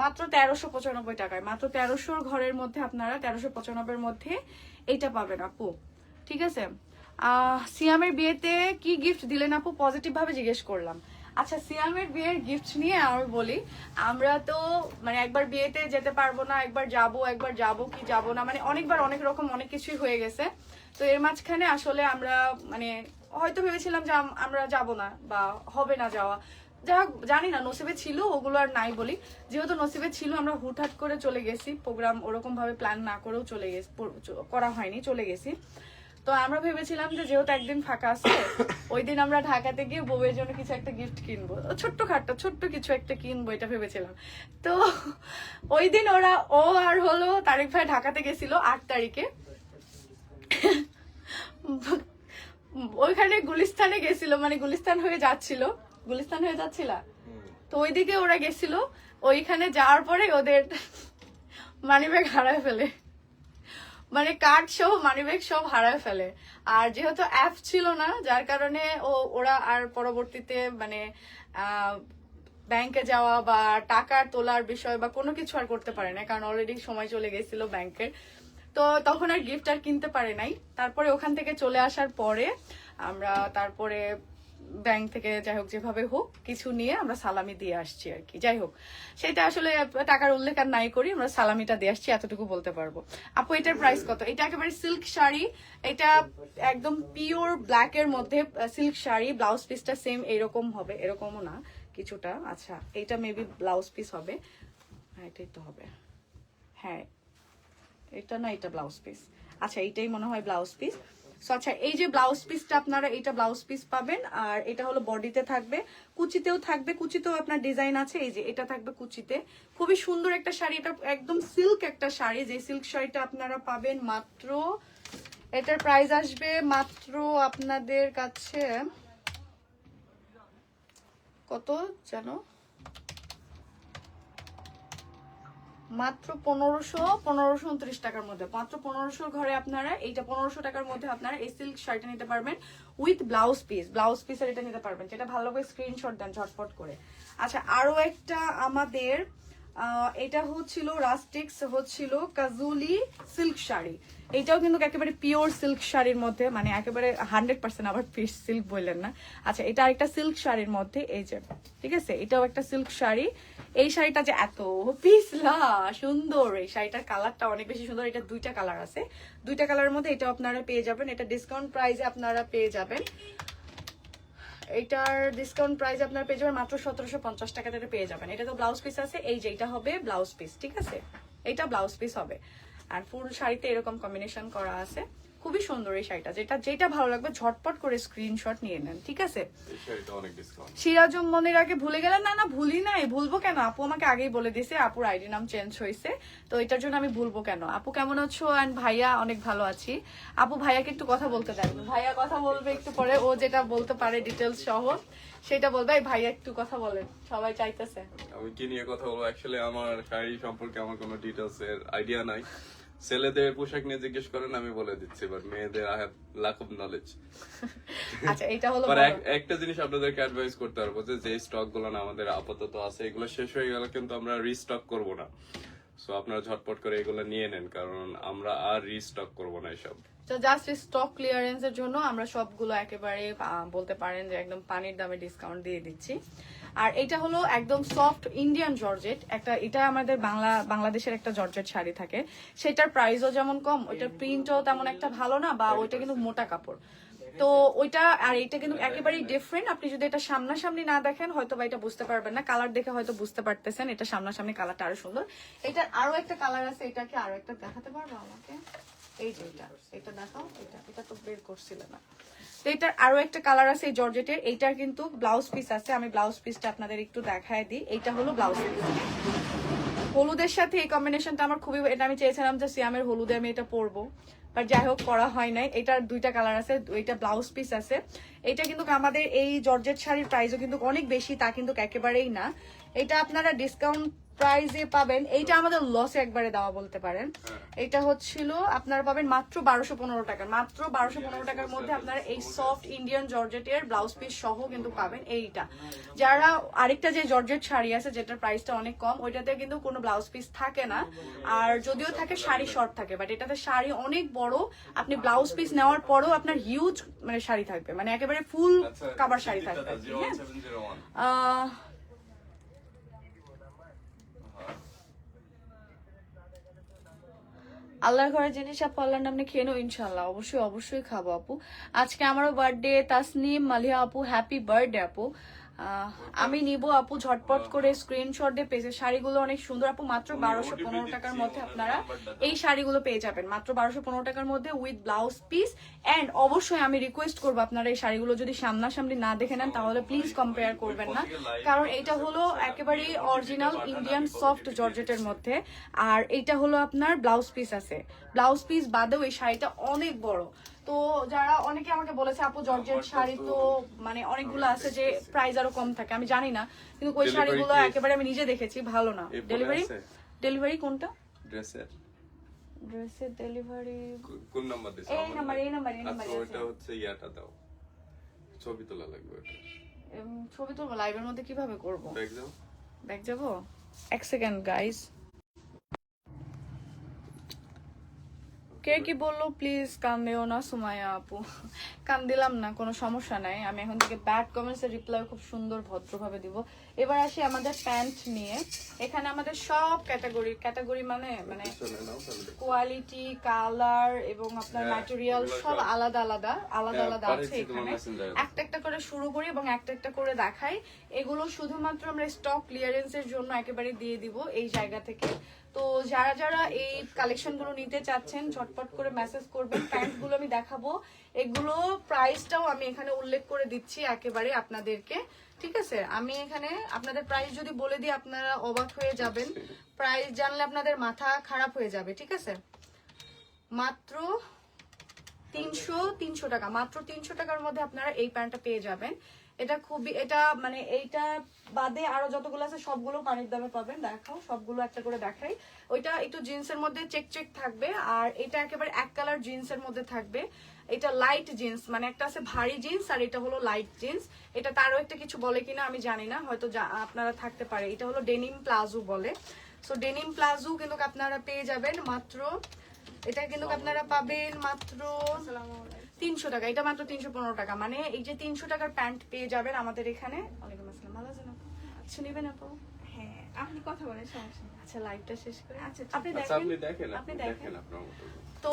মাত্র 1395 টাকায়, মাত্র 1300 ঘরের মধ্যে আপনারা 1395 মধ্যে এইটা পাবেন আপু, ঠিক আছে? সিয়ামের বিয়েতে কি গিফট দিলেন আপু, পজিটিভ ভাবে জিজ্ঞেস করলাম। আচ্ছা, সিয়ামের বিয়ের গিফট নিয়ে আমি বলি, আমরা তো মানে একবার বিয়েতে যেতে পারবো না, একবার যাব কি যাব না, মানে অনেকবার অনেক রকম অনেক কিছুই হয়ে গেছে। তো এর মাঝখানে আসলে আমরা মানে হয়তো ভেবেছিলাম যে আমরা যাব না বা হবে না যাওয়া, যা জানি না, নসিবে ছিল, ওগুলো আর নাই বলি। যেহেতু নসিবে ছিল, আমরা হুটহাট করে চলে গেছি, প্রোগ্রাম ওরকম ভাবে প্ল্যান না করেও চলে গেছি, করা হয়নি, চলে গেছি। তো আমরা ভেবেছিলাম যে যেহেতু একদিন ফাঁকা আছে, ওই দিন আমরা ঢাকাতে গিয়ে বউয়ের জন্য কিছু একটা গিফট কিনবো, ছোট্ট কিছু একটা কিনবো, এটা ভেবেছিলাম। তো ওই দিন ও আর হলো তারেক ভাই ঢাকাতে গেছিল 8 তারিখে, ওইখানে গুলিস্তানে গেছিল, মানে গুলিস্তান হয়ে যাচ্ছিল, তো ওইদিকে ওরা গেছিল। ওইখানে যাওয়ার পরে ওদের মানিব্যাগ হারায় ফেলে, মানে কার্ড সহ মানিব্যাগ সব হারায় ফেলে। আর যেহেতু অ্যাপ ছিল না, যার কারণে ওরা আর পরবর্তীতে মানে ব্যাংকে যাওয়া বা টাকা তোলার বিষয় বা কোনো কিছু আর করতে পারে না, কারণ অলরেডি সময় চলে গেছিল ব্যাংকের। তো তখন আর গিফট আর কিনতে পারে নাই। তারপরে ওখান থেকে চলে আসার পরে আমরা তারপরে ব্যাংক থেকে যাই হোক যেভাবে হোক কিছু নিয়ে আমরা সালামি দিয়ে আসছি আর কি। যাই হোক, সেটা আসলে টাকার উল্লেখ আর নাই করি, আমরা সালামিটা দিয়ে আসছি, এতটুকু বলতে পারবো। আপু এটার প্রাইস কত? এটা একেবারে সিল্ক শাড়ি, এটা একদম পিওর ব্ল্যাক এর মধ্যে সিল্ক শাড়ি, ব্লাউজ পিসটা সেম এরকম হবে, এরকমও না কিছুটা। আচ্ছা, এটা মেবি ব্লাউজ পিস হবে, হ্যাঁ এটাই তো হবে, হ্যাঁ এটা না, এটা ব্লাউজ পিস, আচ্ছা এইটাই মনে হয় ব্লাউজ পিস। আচ্ছা, এই যে ব্লাউজ পিসটা আপনারা এটা ব্লাউজ পিস পাবেন, আর এটা হলো বডিতে থাকবে, কুচিতেও থাকবে, কুচিতেও আপনার ডিজাইন আছে, এই যে এটা থাকবে কুচিতে। খুবই সুন্দর একটা শাড়ি, এটা একদম সিল্ক একটা শাড়ি, যে সিল্ক শাড়িটা আপনারা পাবেন মাত্র, এটার প্রাইস আসবে মাত্র আপনাদের কাছে কত জানো, মাত্র 1529 টাকার মধ্যে, মাত্র 1500 ঘরে আপনারা এইটা 1500 টাকার মধ্যে আপনারা এই সিল্ক শাড়িটা নিতে পারবেন উইথ ব্লাউজ পিসের এটা নিতে পারবেন। যেটা ভালো করে স্ক্রিনশট দেন ঝটপট করে। আচ্ছা, আরো একটা আমাদের এটা হচ্ছিল রাস্টিক্স, হচ্ছিল কাজুলি সিল্ক শাড়ি। এটাও কিন্তু একেবারে পিওর সিল্ক শাড়ির মধ্যে, মানে একেবারে 100%, আবার পিস সিল্ক বললেন না। আচ্ছা, এটা আরেকটা সিল্ক শাড়ির মধ্যে, এই যে ঠিক আছে, এটাও একটা সিল্ক শাড়ি। এই শাড়িটা যে এত পিছলা সুন্দর, এই শাড়িটার কালারটা অনেক বেশি সুন্দর। এটা দুইটা কালার আছে, দুইটা কালারের মধ্যে এটা আপনারা পেয়ে যাবেন। এটা ডিসকাউন্ট প্রাইসে আপনারা পেয়ে যাবেন, এটার ডিসকাউন্ট প্রাইস আপনারা পেয়ে যাবেন মাত্র 1750 টাকাতে পেয়ে যাবেন। এটা তো ব্লাউজ পিস আছে, এই যে এটা হবে ব্লাউজ পিস, ঠিক আছে, এটা ব্লাউজ পিস হবে। আর ফুল শাড়িতে এরকম কম্বিনেশন করা আছে, খুবই সুন্দর এই শাড়িটা। যেটা ভালো লাগবে ঝটপট করে স্ক্রিনশট নিয়ে নেন, ঠিক আছে। এই শাড়িটা অনেক ডিসকাউন্ট। সিরাজম মনের আগে ভুলে গেলেন? না ভুলি নাই, ভুলবো কেন? আপু আমাকে আগেই বলে দিয়েছে, আপুর আইডি নাম চেঞ্জ হয়েছে, তো এটার জন্য আমি ভুলবো কেন। আপু কেমন আছো? এন্ড ভাইয়া অনেক ভালো আছি। আপু ভাইয়াকে একটু কথা বলতে দেন, ভাইয়া কথা বলবে একটু পরে, ও যেটা বলতে পারে ডিটেলস সহ সেটা বলবে। এই ভাইয়া একটু কথা বলেন, সবাই চাইতেছে। আমি কি নিয়ে কথা বলবো? অ্যাকচুয়ালি আমার শাড়ি সম্পর্কে আমার কোনো ডিটেলস এর আইডিয়া নাই। ছেলেদের পোশাক নিয়ে জিজ্ঞেস করেন, আমি বলে দিচ্ছি, বাট মেয়েদের I have lack of knowledge. আচ্ছা, এটা হলো একটা জিনিস আপনাদেরকে অ্যাডভাইস করতে পারবো, যে স্টক গুলো না আমাদের আপাতত আছে, এগুলো শেষ হয়ে গেলে কিন্তু আমরা রিস্টক করব না। সো আপনারা ঝটপট করে এগুলো নিয়ে নেন, কারণ আমরা আর রিস্টক করব না এসব। তো জাস্ট স্টক ক্লিয়ারেন্সের জন্য আমরা সবগুলো একেবারে বলতে পারেন যে একদম পানির দামে ডিসকাউন্ট দিয়ে দিচ্ছি। আর এটা হলো একদম সফট ইন্ডিয়ান জর্জেট, এটা আমাদের বাংলাদেশের একটা জর্জেট শাড়ি থাকে, সেটার প্রাইসও যেমন কম, ওইটার প্রিন্টও তেমন একটা ভালো না, বা ওইটা কিন্তু মোটা কাপড়। তো ওইটা আর এইটা কিন্তু একেবারেই ডিফারেন্ট। আপনি যদি এটা সামনাসামনি না দেখেন হয়তো বা এটা বুঝতে পারবেন না, কালার দেখে হয়তো বুঝতে পারতেছেন, এটা সামনাসামনি কালারটা আরো সুন্দর। এটার আরো একটা কালার আছে, এটাকে আরো একটা দেখাতে পারবো আমাকে? এই যে এটা দেখাও, এটা তো বের করছিল না। তো এটার আরো একটা কালার আছে এই জর্জেটের, এইটার কিন্তু ব্লাউজ পিস আছে, আমি ব্লাউজ পিসটা আপনাদের একটু দেখায় দিই। এইটা হলো ব্লাউজ পিস, হলুদের সাথে এই কম্বিনেশনটা আমার খুবই, এটা আমি চেয়েছিলাম যে সিয়ামের হলুদে আমি এটা পরবো, বাট যাই হোক করা হয় নাই। এটার দুইটা কালার আছে, এটা ব্লাউজ পিস আছে। এটা কিন্তু আমাদের এই জর্জেট শাড়ির প্রাইসও কিন্তু অনেক বেশি, তা কিন্তু একেবারেই না। এটা আপনারা ডিসকাউন্ট প্রাইসে পাবেন, এইটা আমাদের লসে একবারে দেওয়া বলতে পারেন। এটা হচ্ছিল আপনারা পাবেন মাত্র 1215 টাকা, মাত্র 1215 টাকার মধ্যে আপনারা এই সফট ইন্ডিয়ান জর্জেটের ব্লাউজ পিস সহ কিন্তু পাবেন এইটা। যারা আরেকটা যে জর্জেট শাড়ি আছে যেটার প্রাইসটা অনেক কম, ওইটাতে কিন্তু কোনো ব্লাউজ পিস থাকে না, আর যদিও থাকে শাড়ি শর্ট থাকে, বাট এটাতে শাড়ি অনেক বড়, আপনি ব্লাউজ পিস নেওয়ার পরেও আপনার হিউজ মানে শাড়ি থাকবে, মানে একেবারে ফুল কাভার শাড়ি থাকবে। আল্লাহর ঘরের জিনিস আপু আল্লাহর নামে খেয়ে নেও ইনশাল্লাহ, অবশ্যই খাবো আপু। আজকে আমারও বার্থডে, তাসনিম মালিয়া আপু হ্যাপি বার্থডে আপু। আমি নিব আপু, ঝটপট করে স্ক্রিনশট দিয়ে পেয়েছে। শাড়িগুলো অনেক সুন্দর আপু, মাত্র 1215 টাকার মধ্যে আপনারা এই শাড়িগুলো পেয়ে যাবেন, মাত্র 1215 টাকার মধ্যে উইথ ব্লাউজ পিস। এন্ড অবশ্যই আমি রিকোয়েস্ট করবো আপনারা এই শাড়িগুলো যদি সামনাসামনি না দেখে নেন তাহলে প্লিজ কম্পেয়ার করবেন না, কারণ এটা হলো একেবারেই অরিজিনাল ইন্ডিয়ান সফট জর্জেটের মধ্যে। আর এইটা হলো আপনার ব্লাউজ পিস আছে, ব্লাউজ পিস বাদেও এই শাড়িটা অনেক বড়। তো যারা অনেকে আমাকে বলেছে আপু জর্জেট শাড়ি তো মানে অনেকগুলো আছে যে প্রাইস আরো কম থাকে, আমি জানি না, কিন্তু ওই শাড়িগুলো একেবারে আমি নিজে দেখেছি ভালো না। ডেলিভারি কোনটা? ড্রেসের ডেলিভারি কোন নাম্বার দিছো? এই নাম্বার আচ্ছা, ওটা হচ্ছে ইয়াটা দাও, ছবি তোলা লাগবে। ওটা ছবি তুলবো লাইভের মধ্যে, কিভাবে করব? ব্যাক যাবো, এক সেকেন্ড গাইস। কে কি বললো প্লিজ কান দিও না সুমাইয়া আপু, কান দিলাম না, কোনো সমস্যা নাই। আমি এখন থেকে ব্যাড কমেন্টস এর রিপ্লাই খুব সুন্দর ভদ্রভাবে দিব। এবার আসি আমাদের প্যান্ট নিয়ে। এখানে আমাদের সব ক্যাটাগরি মানে কোয়ালিটি, কালার এবং আপনার ম্যাটেরিয়াল সব আলাদা আলাদা আছে এখানে। একটা করে শুরু করি এবং একটা করে দেখাই। এগুলো শুধুমাত্র আমরা স্টক ক্লিয়ারেন্সের জন্য একেবারে দিয়ে দিব এই জায়গা থেকে। তো যারা এই কালেকশন গুলো নিতে চাচ্ছেন ঝটপট করে মেসেজ করবেন। প্যান্ট গুলো আমি দেখাবো, এগুলো প্রাইসটাও আমি এখানে উল্লেখ করে দিচ্ছি একেবারে আপনাদেরকে, ঠিক আছে। আমি এখানে আপনাদের প্রাইস যদি বলে দিই আপনারা অবাক হয়ে যাবেন, প্রাইস জানলে আপনাদের মাথা খারাপ হয়ে যাবে, ঠিক আছে। মাত্র 300 টাকা, মাত্র 300 টাকার মধ্যে আপনারা এই প্যান্টটা পেয়ে যাবেন। এটা খুবই, এটা মানে এইটা বাদে আরো যতগুলো আছে সবগুলো পানির দামে পাবেন। দেখাও, সবগুলো একটা করে দেখাই। ওইটা একটু জিন্সের মধ্যে চেক চেক থাকবে, আর এটা একেবারে এক কালার জিন্সের মধ্যে থাকবে। এটা লাইট জিন্স, মানে একটা আছে ভারী জিন্স আর এটা হলো লাইট জিন্স। এটা তারও একটা কিছু বলে কিনা আমি জানি না, হয়তো আপনারা থাকতে পারে। এটা হলো ডেনিম প্লাজো বলে। সো ডেনিম প্লাজো কিন্তু আপনারা পেয়ে যাবেন মাত্র, এটা কিন্তু আপনারা পাবেন মাত্র 300 টাকা। এটা মাত্র 315 টাকা। মানে এই যে 300 টাকার প্যান্ট পেয়ে যাবেন আমাদের এখানে। ওয়ালাইকুম আসসালাম, ভালো আছেন আপু? কিছু নেবেন আপু? হ্যাঁ, আপনি কথা বলেন, সমস্যা নেই। আচ্ছা, লাইভটা শেষ করে আচ্ছা, আপনি আচ্ছা আপনি দেখেন, দেখেন, আপনি আপনি দেখেন। দেখেন আপনার মতো। তো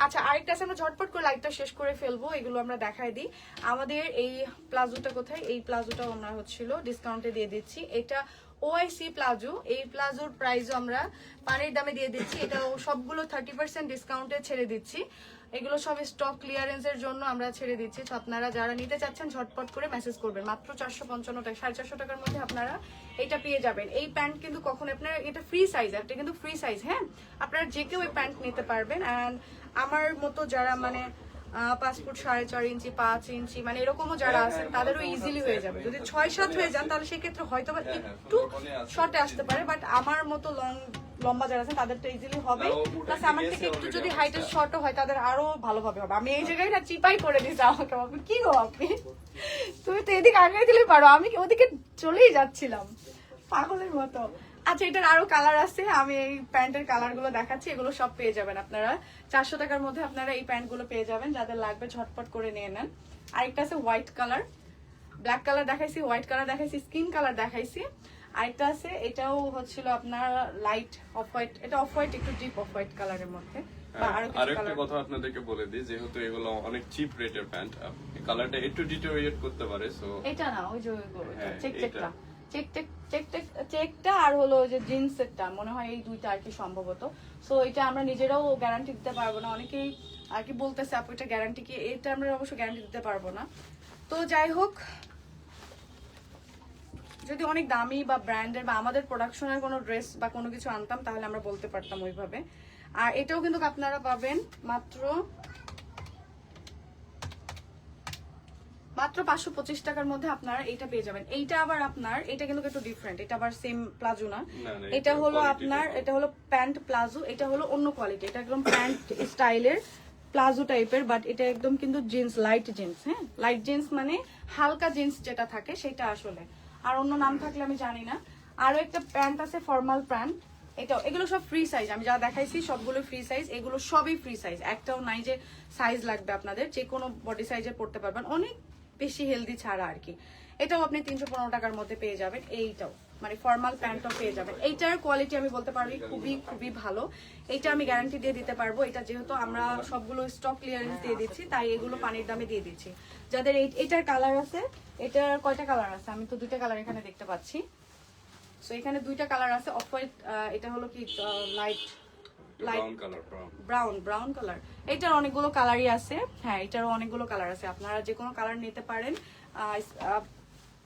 আচ্ছা, আরেকটা আছে, আমরা ঝটপট করে লাইভটা শেষ করে ফেলবো, এগুলো আমরা দেখাই দিই। আমাদের এই প্লাজোটা কোথায়? এই প্লাজোটাও আমরা হচ্ছিল ডিসকাউন্টে দিয়ে দিচ্ছি। এটা ওআইসি প্লাজো। এই প্লাজোর প্রাইসও আমরা পানির দামে দিয়ে দিচ্ছি। এটা সবগুলো 30% ডিসকাউন্টে ছেড়ে দিচ্ছি। এগুলো সব স্টক ক্লিয়ারেন্সের জন্য আমরা ছেড়ে দিচ্ছি। তো আপনারা যারা নিতে চাচ্ছেন ঝটপট করে মেসেজ করবেন। মাত্র 455 টাকা, 450 টাকার মধ্যে আপনারা এটা পেয়ে যাবেন। এই প্যান্ট কিন্তু কখন আপনার, এটা ফ্রি সাইজ, এটা কিন্তু ফ্রি সাইজ। হ্যাঁ, আপনারা যে কেউ এই প্যান্ট নিতে পারবেন। অ্যান্ড আমার মতো যারা মানে 5 ফুট 4.5 ইঞ্চি, 5 ইঞ্চি, মানে এরকমও যারা আছেন তাদেরও ইজিলি হয়ে যাবে। যদি 6-7 হয়ে যান তাহলে সেক্ষেত্রে হয়তো বা একটু শর্টে আসতে পারে, বাট আমার মতো লম্বা যারা আছেন তাদের তো ইজিলি হবে। প্লাস আমার থেকে একটু যদি হাইটের শর্টও হয় তাদের আরো ভালোভাবে হবে। আমি এই জায়গায় না চিপাই করে দিয়েছি আমাকে। আপনি কি গো, আপনি তুমি তো এদিকে আগে দিলে পারো, আমি ওদিকে চলেই যাচ্ছিলাম পাগলের মতো। আচ্ছা, এটার আরো কালার আছে, আমি এই প্যান্টের কালার গুলো দেখাচ্ছি। এগুলো সব পেয়ে যাবেন আপনারা 400 টাকার মধ্যে। আপনারা এই প্যান্ট গুলো পেয়ে যাবেন, যাদের লাগবে ঝটপট করে নিয়ে নেন। আরেকটা আছে হোয়াইট কালার, ব্ল্যাক কালার দেখাইছি, হোয়াইট কালার দেখাইছি, স্কিন কালার দেখাইছি। আরেকটা আছে, এটাও হচ্ছিল আপনার লাইট অফ হোয়াইট, এটা অফ হোয়াইট একটু ডিপ অফ হোয়াইট কালারের মধ্যে। আরেকটা কথা আপনাদেরকে বলে দিই, যেহেতু এগুলো অনেক চিপ রেটের প্যান্ট, কালারটা একটু ডিটেরিয়েট করতে পারে। সো এটা না, ওই যে চেক চেকটা, এটা। চেকটা আর হলো ওই যে জিন্সেরটা, মনে হয় এই দুইটা আর কি সম্ভবত। সো এটা আমরা নিজেরাও গ্যারান্টি দিতে পারবো না, অনেকেই আর কি বলতেছে আপু এটা গ্যারান্টি কি, এটা আমরা অবশ্য গ্যারান্টি দিতে পারবো না। তো যাই হোক, যদি অনেক দামি বা ব্র্যান্ডের বা আমাদের প্রোডাকশনের কোনো ড্রেস বা কোনো কিছু আনতাম তাহলে আমরা বলতে পারতাম ওইভাবে। আর এটাও কিন্তু আপনারা পাবেন মাত্র 525 টাকার মধ্যে আপনারা এটা পেয়ে যাবেন। এইটা আবার আপনার, এটা কিন্তু একটু ডিফারেন্ট, এটা আবার সেম প্লাজো না। এটা হলো আপনার, এটা হলো প্যান্ট প্লাজো, এটা হলো অন্য কোয়ালিটি। এটা একদম প্যান্ট স্টাইলের প্লাজো টাইপের, বাট এটা একদম কিন্তু জিন্স, লাইট জিন্স। হ্যাঁ, লাইট জিন্স মানে হালকা জিন্স যেটা থাকে সেটা আসলে, আর অন্য নাম থাকলে আমি জানি না। আরো একটা প্যান্ট আছে ফর্মাল প্যান্ট, এটাও, এগুলো সব ফ্রি সাইজ। আমি যা দেখাইছি সবগুলো ফ্রি সাইজ, এগুলো সবই ফ্রি সাইজ। একটাও নাই যে সাইজ লাগবে আপনাদের, যে কোনো বডি সাইজে পড়তে পারবেন, অনেক বেশি হেলদি ছাড়া আর কি। এটাও আপনি 315 টাকার মধ্যে পেয়ে যাবেন। এইটাও মানে ফর্মাল প্যান্টও পেয়ে যাবেন। এইটার কোয়ালিটি আমি বলতে পারি খুবই খুবই ভালো। এইটা আমি গ্যারান্টি দিয়ে দিতে পারবো। এটা যেহেতু আমরা সবগুলো স্টক ক্লিয়ারেন্স দিয়ে দিচ্ছি, তাই এগুলো পানির দামে দিয়ে দিচ্ছি। যাদের এটার কালার আছে, এটার কয়টা কালার আছে? আমি তো দুইটা কালার এখানে দেখতে পাচ্ছি। সো এখানে দুইটা কালার আছে, অফ হোয়াইট, এটা হলো কি লাইট ব্রাউন কালার। এটার অনেকগুলো কালারই আছে। হ্যাঁ, এটারও অনেকগুলো কালার আছে, আপনারা যে কোনো কালার নিতে পারেন।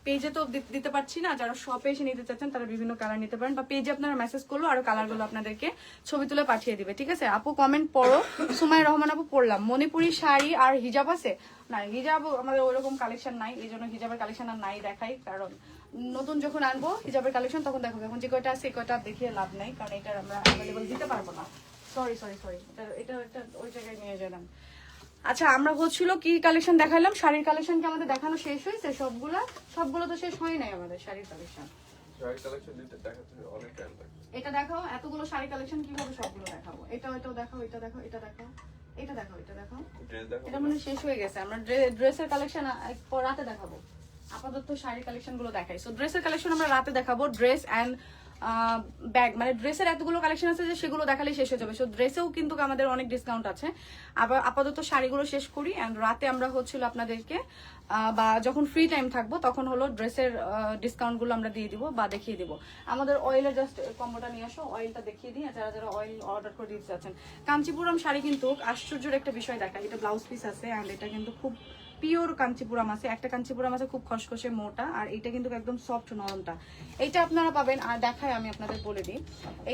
পেজে তো দিতে পারছি না, যারা শপে এসে নিতে চাচ্ছেন তারা বিভিন্ন কালার নিতে পারেন, বা পেজে আপনারা মেসেজ করলো আরো কালারগুলো আপনাদেরকে ছবি তুলে পাঠিয়ে দিবে। ঠিক আছে আপু, কমেন্ট পড়ো। সুমাইয়া রহমান আপু পড়লাম। মণিপুরি শাড়ি আর হিজাব আছে না? হিজাব আমাদের ওইরকম কালেকশন নাই, এই জন্য হিজাবের কালেকশন আর নাই দেখাই, কারণ নতুন যখন আনবো হিজাবের কালেকশন তখন দেখো। এখন যে কয়টা আছে কয়টা দেখিয়ে লাভ নাই, কারণ এটা আমরা অ্যাভেলেবল দিতে পারবো না। সরি, এটা ওই জায়গায় নিয়ে গেলাম। আচ্ছা, আমরা হচ্ছিল কি কালেকশন দেখালাম? শাড়ির কালেকশন কি আমাদের দেখানো শেষ হয়েছে? সবগুলো তো শেষ হয় নাই আমাদের শাড়ির কালেকশন। এটা দেখাও, এতগুলো শাড়ি কালেকশন কিভাবে সবগুলো দেখাবো? এটাও দেখাও, এটা দেখাও, এটা দেখাও, এটা দেখাও, এটা দেখাও। এটা মানে শেষ হয়ে গেছে। আমরা ড্রেসের কালেকশন রাতে দেখাবো। আপাতত শাড়ির কালেকশন গুলো দেখাই। সো ড্রেসের কালেকশন আমরা রাতে দেখাবো। ড্রেস অ্যান্ড ব্যাগ, মানে ড্রেসের এতগুলো কালেকশন আছে যে সেগুলো দেখালে শেষ হয়ে যাবে। সো ড্রেসেও কিন্তু আমাদের অনেক ডিসকাউন্ট আছে। আবার আপাতত শাড়িগুলো শেষ করি, অ্যান্ড রাতে আমরা হচ্ছিল আপনাদেরকে বা যখন ফ্রি টাইম থাকবো তখন হলো ড্রেসের ডিসকাউন্ট গুলো আমরা দিয়ে দিব বা দেখিয়ে দিব। আমাদের অয়েলের জাস্ট কম্বোটা নিয়ে আসো, অয়েলটা দেখিয়ে দিই। যারা যারা অয়েল অর্ডার করে দিতে চাচ্ছেন, কাঞ্চিপুরম শাড়ি কিন্তু আশ্চর্যের একটা বিষয় দেখা, এটা ব্লাউজ পিস আছে, অ্যান্ড এটা কিন্তু খুব পিওর কাঞ্চিপুরাম আছে। একটা কাঞ্চিপুরাম আছে খুব খসখসে মোটা, আর এটা কিন্তু একদম সফট নরমটা। এটা আপনারা পাবেন, আর দেখাই আমি আপনাদের বলে দিই,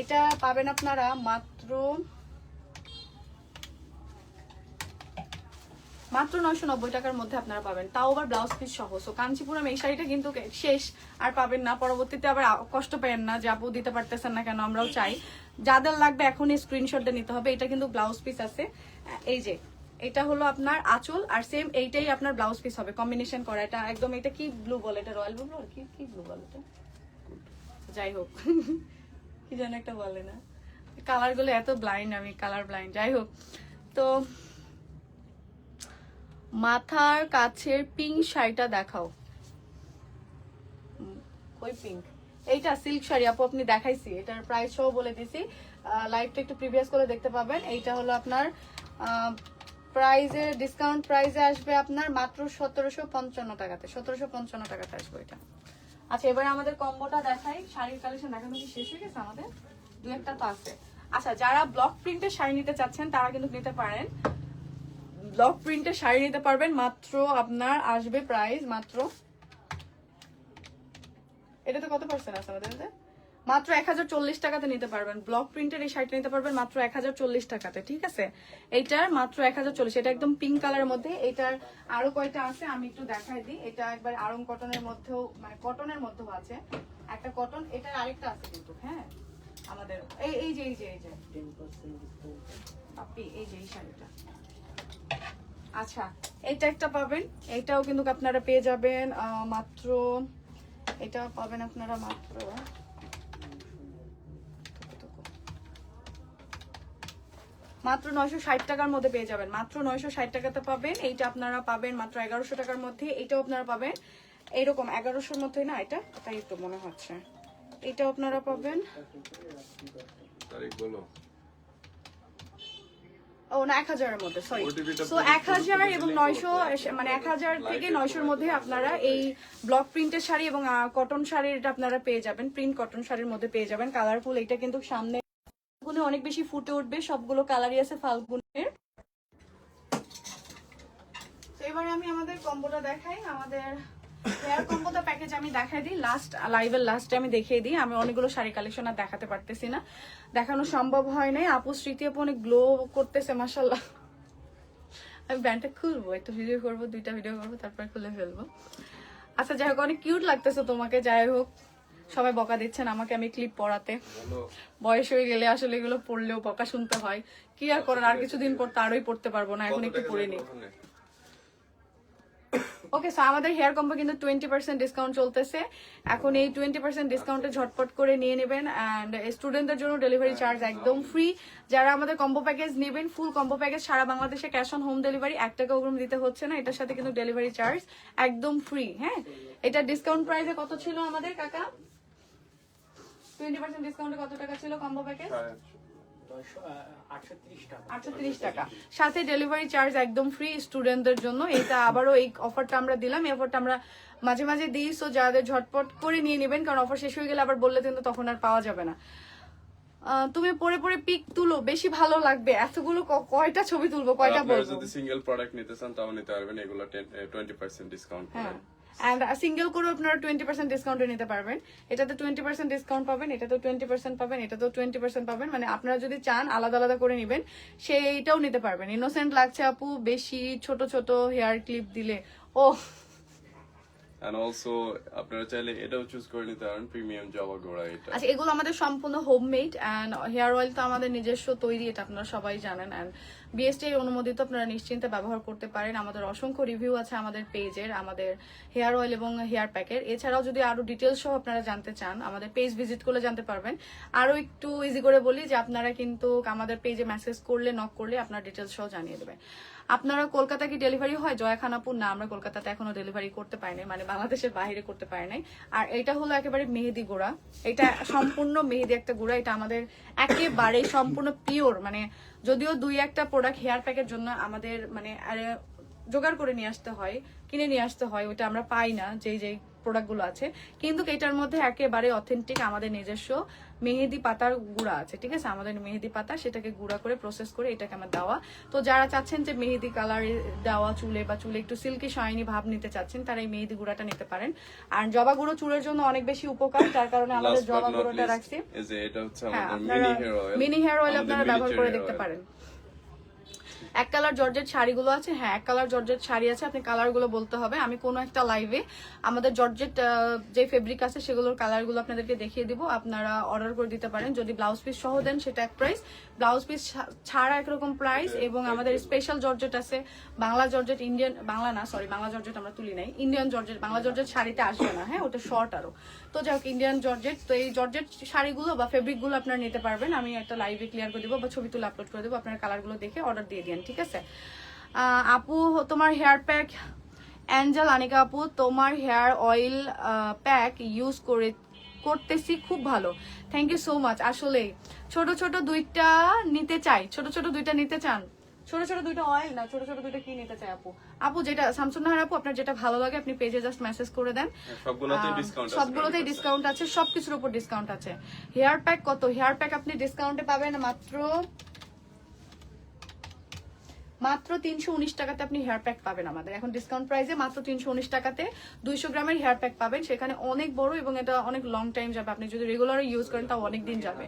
এটা পাবেন আপনারা মাত্র মাত্র 990 টাকার মধ্যে আপনারা পাবেন, তাও আবার ব্লাউজ পিস সহ। সো কাঞ্চিপুরম এই শাড়িটা কিন্তু শেষ, আর পাবেন না। পরবর্তীতে আবার কষ্ট পেয়েন না যে আপু দিতে পারতেছেন না কেন, আমরাও চাই। যাদের লাগবে এখনই স্ক্রিনশটটা নিতে হবে। এটা কিন্তু ব্লাউজ পিস আছে, এই যে এটা হলো আপনার আঁচল, আর সেম এইটাই আপনার ব্লাউজ পিস হবে কম্বিনেশন করা। এটা একদম, এটা কি ব্লু বলে, এটা রয়্যাল ব্লু আর কি ব্লু বলে এটা, যাই হোক কি যেন একটা বলে না, কালার গুলো এত ব্লাইন্ড, আমি কালার ব্লাইন্ড, যাই হোক। তো মাথার কাছের পিঙ্ক শাড়িটা দেখাও। ওই পিঙ্ক, এইটা সিল্ক শাড়ি আপু, আপনি দেখাইছি, এটার প্রাইস সহ বলে দিছি, লাইভটা একটু প্রিভিয়াস করে দেখতে পাবেন। এইটা হলো আপনার প্রাইজে, ডিসকাউন্ট প্রাইজে আসবে আপনার মাত্র 1755 টাকাতে, 1755 টাকাতে আসবে এটা। আচ্ছা, এবারে আমাদের কম্বোটা দেখাই। শাড়ির কালেকশন দেখানো কি শেষ হয়ে গেছে আমাদের? দু একটা তো আছে। আচ্ছা, যারা ব্লক প্রিন্টের শাড়ি নিতে চাচ্ছেন তারা কিন্তু নিতে পারেন, ব্লক প্রিন্টের শাড়ি নিতে পারবেন। মাত্র আপনার আসবে প্রাইস মাত্র, এটাতে কত পার্সেন্ট আছে আমাদের? মাত্র 1040 টাকাতে নিতে পারবেন। ব্লক প্রিন্টের এই শাড়িটা নিতে পারবেন মাত্র 1040 টাকাতে, ঠিক আছে? এইটার মাত্র 1040, এটা একদম পিঙ্ক কালারের মধ্যে। এটার আরো কয়টা আছে আমি একটু দেখাই দিই। এটা একবার আরং কটনের মধ্যেও, মানে কটনের মধ্যেও আছে একটা কটন, এটার আরেকটা আছে কিন্তু, হ্যাঁ আমাদের এই যে আপনি এই যে এই শাড়িটা। আচ্ছা, এটা একটা পাবেন, এটাও কিন্তু আপনারা পেয়ে যাবেন মাত্র, এটা পাবেন আপনারা মাত্র মাত্র 960 টাকার মধ্যে পেয়ে যাবেন, মাত্র 960 টাকাতে পাবেন। এইটা আপনারা পাবেন মাত্র 1100 টাকার মধ্যে। এটাও আপনারা পাবেন এইরকম 1100-র মধ্যেই না, এটা তাই একটু মনে হচ্ছে। এটাও আপনারা পাবেন, তারিখ বলো। ও না, 1000-এর মধ্যে, সরি। সো 1000 এবং 900, মানে 1000 থেকে 900-র মধ্যে আপনারা এই ব্লক প্রিন্টের শাড়ি এবং কটন শাড়ির এটা আপনারা পেয়ে যাবেন, প্রিন্ট কটন শাড়ির মধ্যে পেয়ে যাবেন। কালারফুল, এটা কিন্তু সামনে অনেক বেশি ফুটে উঠবে, সবগুলো কালারই আছে ফাল্গুনের। তো এবারে আমি আমাদের কম্বোটা দেখাই। আমাদের হেয়ার কম্বোটা প্যাকেজ আমি দেখাই দিই, লাস্ট লাইভের লাস্টে আমি দেখিয়ে দিই। আমি অনেকগুলো শাড়ি কালেকশন আর দেখাতে পারতেছি না, দেখানো সম্ভব হয় নাই। আপু স্মৃতি আপু অনেক গ্লো করতেছে মাশাআল্লাহ। আমি ব্যান্ডটা খুলবো, একটা ভিডিও করবো, 2টা ভিডিও করবো, তারপর খুলে ফেলবো। আচ্ছা, যাই হোক, অনেক কিউট লাগতেছে তোমাকে। যাই হোক, সবাই বকা দিচ্ছেন আমাকে আমি ক্লিপ পরাতে, বয়স হয়ে গেলে আসলে এগুলো পড়লেও বকা শুনতে হয়। কি আর করার, আর কিছুদিন পর আরোই পড়তে পারবো না, এখন একটু পরে নিই। ওকে, সো আমাদের হেয়ার কম্বো কিন্তু 20% ডিসকাউন্ট চলতেছে এখন। এই 20% ডিসকাউন্টে ঝটপট করে নিয়ে নেবেন। অ্যান্ড স্টুডেন্টদের জন্য ডেলিভারি চার্জ একদম ফ্রি। যারা আমাদের কম্বো প্যাকেজ নেবেন, ফুল কম্বো প্যাকেজ সারা বাংলাদেশে ক্যাশ অন হোম ডেলিভারি, 1 টাকা অগ্রিম দিতে হচ্ছে না। এটার সাথে কিন্তু ডেলিভারি চার্জ একদম ফ্রি। হ্যাঁ, এটা ডিসকাউন্ট প্রাইসে কত ছিল আমাদের কাকা? 20% ডিসকাউন্টে কত টাকা ছিল কম্বো প্যাকেজ? 830 টাকা, সাথে ডেলিভারি চার্জ একদম ফ্রি স্টুডেন্টদের জন্য। এটা আবারও এই অফারটা আমরা দিলাম, এই অফারটা আমরা মাঝে মাঝে দিই। সো যাদের ঝটপট করে নিয়ে নেবেন, কারণ অফার শেষ হয়ে গেলে আবার বললে কিন্তু তখন আর পাওয়া যাবে না। তুমি পরে পরে পিক তুলো, বেশি ভালো লাগবে। এতগুলো কয়টা ছবি তুলবো, কয়টা বলবো? যদি সিঙ্গেল প্রোডাক্ট নিতে চান তাও নিতে পারবেন, এগুলো 20% ডিসকাউন্ট করে। এন্ড সিঙ্গেল করে আপনারা 20% ডিসকাউন্টে নিতে পারবেন। এটাতে 20% ডিসকাউন্ট পাবেন, এটাতেও 20% পাবেন, এটাতেও 20% পাবেন। মানে আপনারা যদি চান আলাদা আলাদা করে নেবেন, সেইটাও নিতে পারবেন। ইনোসেন্ট লাগছে আপু বেশি ছোট ছোট হেয়ার ক্লিপ দিলে। ও এন্ড অলসো আপনারা চাইলে এটাও চুজ করে নিতে পারেন, প্রিমিয়াম জবা গোড়া এটা। আচ্ছা, এগুলো আমাদের সম্পূর্ণ হোমমেড। এন্ড হেয়ার অয়েল তো আমাদের নিজস্ব তৈরি, এটা আপনারা সবাই জানেন। এন্ড বিএসটিআই অনুমোদিত, আপনারা নিশ্চিন্তে ব্যবহার করতে পারেন। আমাদের অসংখ্য রিভিউ আছে আমাদের পেজের, আমাদের হেয়ার অয়েল এবং হেয়ার প্যাকের। এছাড়াও যদি আরো ডিটেলস সহ আপনারা জানতে চান, আমাদের পেজ ভিজিট করলে জানতে পারবেন। আরো একটু ইজি করে বলি যে আপনারা কিন্তু আমাদের পেজে মেসেজ করলে, নক করলে আপনার ডিটেলস সহ জানিয়ে দেবে। আপনারা কলকাতা কি ডেলিভারি হয়? জয়া খানাপুর না, আমরা কলকাতাতে এখনো ডেলিভারি করতে পারি নাই, মানে বাংলাদেশের বাইরে করতে পারি নাই। আর এটা হলো একেবারে মেহেদি গুঁড়া, এটা সম্পূর্ণ মেহেদি একটা গুঁড়া। এটা আমাদের একেবারে সম্পূর্ণ পিওর, মানে যদিও 2-1টা প্রোডাক্ট হেয়ার প্যাকের জন্য আমাদের মানে জোগাড় করে নিয়ে আসতে হয়, কিনে নিয়ে আসতে হয়, ওইটা আমরা পাই না যেই প্রোডাক্টগুলো আছে। কিন্তু এটার মধ্যে একেবারে অথেন্টিক আমাদের নিজস্ব মেহেদি পাতার গুঁড়া আছে, ঠিক আছে? আমাদের মেহেদি পাতা, সেটাকে গুঁড়া করে প্রসেস করে এটাকে আমার দেওয়া। তো যারা চাচ্ছেন যে মেহেদি কালার দেওয়া চুলে, বা চুলে একটু সিল্কি শাইনি ভাব নিতে চাচ্ছেন, তারা এই মেহেদি গুঁড়াটা নিতে পারেন। আর জবা গুঁড়ো চুলের জন্য অনেক বেশি উপকার, যার কারণে আমাদের জবা গুঁড়োটা রাখছি। এটা হচ্ছে আমাদের mini hair oil. Mini hair oil আপনারা ব্যবহার করে দেখতে পারেন। এক কালার জর্জেট শাড়িগুলো আছে, হ্যাঁ এক কালার জর্জেট শাড়ি আছে, আপনি কালারগুলো বলতে হবে। আমি কোনো একটা লাইভে আমাদের জর্জেট যে ফেব্রিক আছে সেগুলোর কালারগুলো আপনাদেরকে দেখিয়ে দিব, আপনারা অর্ডার করে দিতে পারেন। যদি ব্লাউজ পিস সহ দেন সেটা এক প্রাইস, ব্লাউজ পিস ছাড়া একরকম প্রাইস। এবং আমাদের স্পেশাল জর্জেট আছে, বাংলা জর্জেট, ইন্ডিয়ান বাংলা না সরি বাংলা জর্জেট আমরা তুলি নাই, ইন্ডিয়ান জর্জেট, বাংলা জর্জেট শাড়িতে আসবে না, হ্যাঁ ওটা শর্ট আরো। তো যাই হোক ইন্ডিয়ান জর্জেট, তো এই জর্জেট শাড়িগুলো বা ফেব্রিকগুলো আপনারা নিতে পারবেন। আমি একটা লাইভে ক্লিয়ার করে দেবো বা ছবি তুলে আপলোড করে দেবো, আপনারা কালারগুলো দেখে অর্ডার দিয়ে দিন, ঠিক আছে। আপু তোমার হেয়ার প্যাক, অ্যাঞ্জেল আনিকা আপু তোমার হেয়ার অয়েল প্যাক ইউজ করতেছি, খুব ভালো, থ্যাংক ইউ সো মাচ। আসলেই ছোট ছোট দুইটা নিতে চাই, ছোট ছোট দুইটা নিতে চান, ছোট ছোট দুইটা অয়েল না, ছোট ছোট দুইটা কি নিতে চাই আপু? আপু যেটা শামসুন নাহার আপু আপনার যেটা ভালো লাগে আপনি পেজে জাস্ট মেসেজ করে দেন, সবগুলোতেই ডিসকাউন্ট আছে, সবকিছুর উপর ডিসকাউন্ট আছে। হেয়ার প্যাক কত? হেয়ার প্যাক আপনি ডিসকাউন্টে পাবেন মাত্র 319 টাকাতে আপনি হেয়ার প্যাক পাবেন আমাদের এখন ডিসকাউন্ট প্রাইসে, মাত্র 319 টাকাতে 200 গ্রামের হেয়ার প্যাক পাবেন। সেখানে অনেক বড় এবং এটা অনেক লং টাইম যাবে, আপনি যদি রেগুলার ইউজ করেন তাও অনেক দিন যাবে।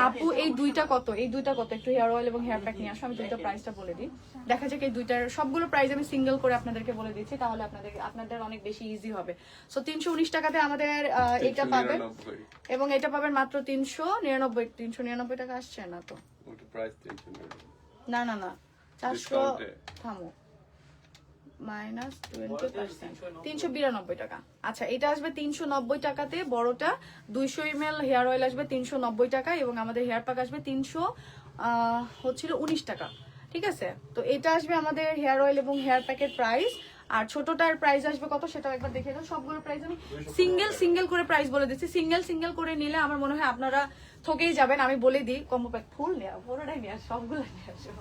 আপু এই দুইটা কত? এই দুইটা কত? একটু হেয়ার অয়েল এবং হেয়ার প্যাক নিয়ে আসো, আমি দুইটা প্রাইসটা বলে দিই। দেখা যাক এই দুইটার সবগুলো প্রাইস আমি সিঙ্গেল করে আপনাদেরকে বলে দিচ্ছি, তাহলে আপনাদের অনেক বেশি ইজি হবে। সো 319 টাকাতে আমাদের এটা পাবেন এবং এটা পাবেন মাত্র 399 টাকা আসছে না তো, না না না 400 থামো মাইনাস 20%, 392 টাকা। আচ্ছা এটা আসবে 390 টাকাতে, বড়টা 200 ml হেয়ার অয়েল আসবে 390 টাকা এবং আমাদের হেয়ার প্যাক আসবে 319 টাকা, ঠিক আছে। তো এটা আসবে আমাদের হেয়ার অয়েল এবং হেয়ার প্যাকের প্রাইস। আর ছোটটার প্রাইস আসবে কত সেটাও একবার দেখে দাও। সবগুলো প্রাইস আমি সিঙ্গেল করে প্রাইস বলে দিচ্ছি, সিঙ্গেল করে নিলে আমার মনে হয় আপনারা ঠকেই যাবেন। আমি বলে দিই কম্বো প্যাক ফুল নেওয়া, পুরোটাই নিয়ে আস, সবগুলো নিয়ে আসো,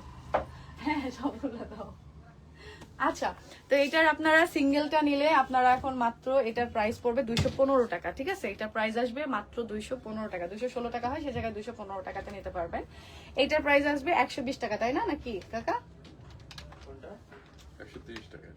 হ্যাঁ সবগুলো দাও। আচ্ছা তো এটার আপনারা সিঙ্গেলটা নিলে আপনারা এখন মাত্র এটার প্রাইস পড়বে 215 টাকা, ঠিক আছে। এটার প্রাইস আসবে মাত্র 215 টাকা, 216 টাকা হয় সে জায়গায় 215 টাকাতে নিতে পারবেন। এটার প্রাইস আসবে 120 টাকা, তাই না নাকি কাকা? 130 টাকা,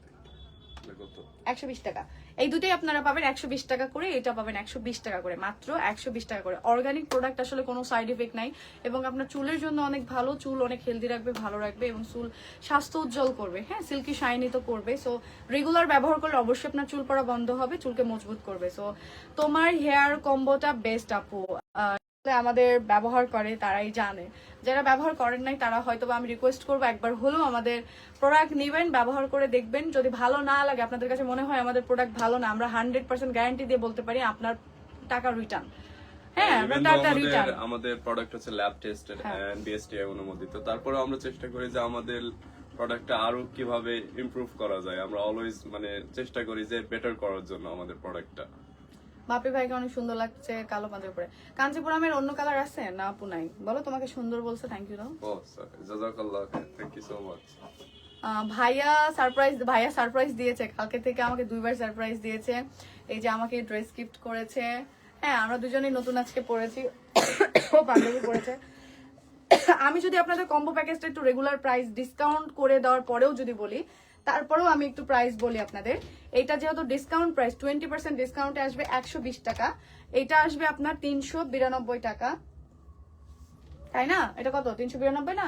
120 টাকা, এই দুটোই আপনারা পাবেন 120 টাকা করে, এটা পাবেন 120 টাকা করে, মাত্র 120 টাকা করে। অর্গানিক প্রোডাক্ট আসলে কোনো সাইড এফেক্ট নাই এবং আপনার চুলের জন্য অনেক ভালো, চুল অনেক হেলদি রাখবে, ভালো রাখবে এবং চুল স্বাস্থ্য উজ্জ্বল করবে, হ্যাঁ সিল্কি শাইনি তো করবে। সো রেগুলার ব্যবহার করলে অবশ্যই আপনার চুল পড়া বন্ধ হবে, চুলকে মজবুত করবে। সো তোমার হেয়ার কম্বোটা বেস্ট আপু, আমাদের ব্যবহার করে তারাই জানে, যারা ব্যবহার করেন নাই তারা হয়তো আমি রিকোয়েস্ট করবো একবার হলেও আমাদের প্রোডাক্ট নেবেন, ব্যবহার করে দেখবেন। যদি ভালো না লাগে, আপনাদের কাছে মনে হয় আমাদের প্রোডাক্ট ভালো না, আমরা 100% গ্যারান্টি দিয়ে বলতে পারি আপনার টাকা রিটার্ন, হ্যাঁ আমাদের প্রোডাক্ট হচ্ছে ল্যাব টেস্টেড এন্ড বিএসটিআই অনুমোদিত। তারপরে আমরা চেষ্টা করি যে আমাদের প্রোডাক্টটা আরো কিভাবে ইমপ্রুভ করা যায়, আমরা অলওয়েজ মানে চেষ্টা করি যে বেটার করার জন্য আমাদের প্রোডাক্টটা। বাপি ভাইকে অনেক সুন্দর লাগছে কালো পাঞ্জাবির উপরে। কাঞ্চিপুরমের অন্য কালার আছে না আপু? নাই, বলো তোমাকে সুন্দর বলছে, থ্যাংক ইউ দাও। ও জাযাকাল্লাহ, থ্যাংক ইউ সো মাচ। ভাইয়া সারপ্রাইজ দিয়েছে, কালকে থেকে আমাকে 2বার সারপ্রাইজ দিয়েছে। এই যে আমাকে ড্রেস গিফট করেছে, হ্যাঁ আমরা দুজনেই নতুন আজকে পরেছি, ও পাঞ্জাবি পরেছে। আমি যদি আপনাদের কম্বো প্যাকেজটা একটু রেগুলার প্রাইস ডিসকাউন্ট করে দেওয়ার পরেও যদি বলি, তারপরেও আমি একটু প্রাইস বলি আপনাদের। এটা যেহেতু ডিসকাউন্ট প্রাইস 20% ডিসকাউন্টে আসবে 120 টাকা, এটা আসবে আপনার 392 টাকা, তাই না? এটা কত 392 না?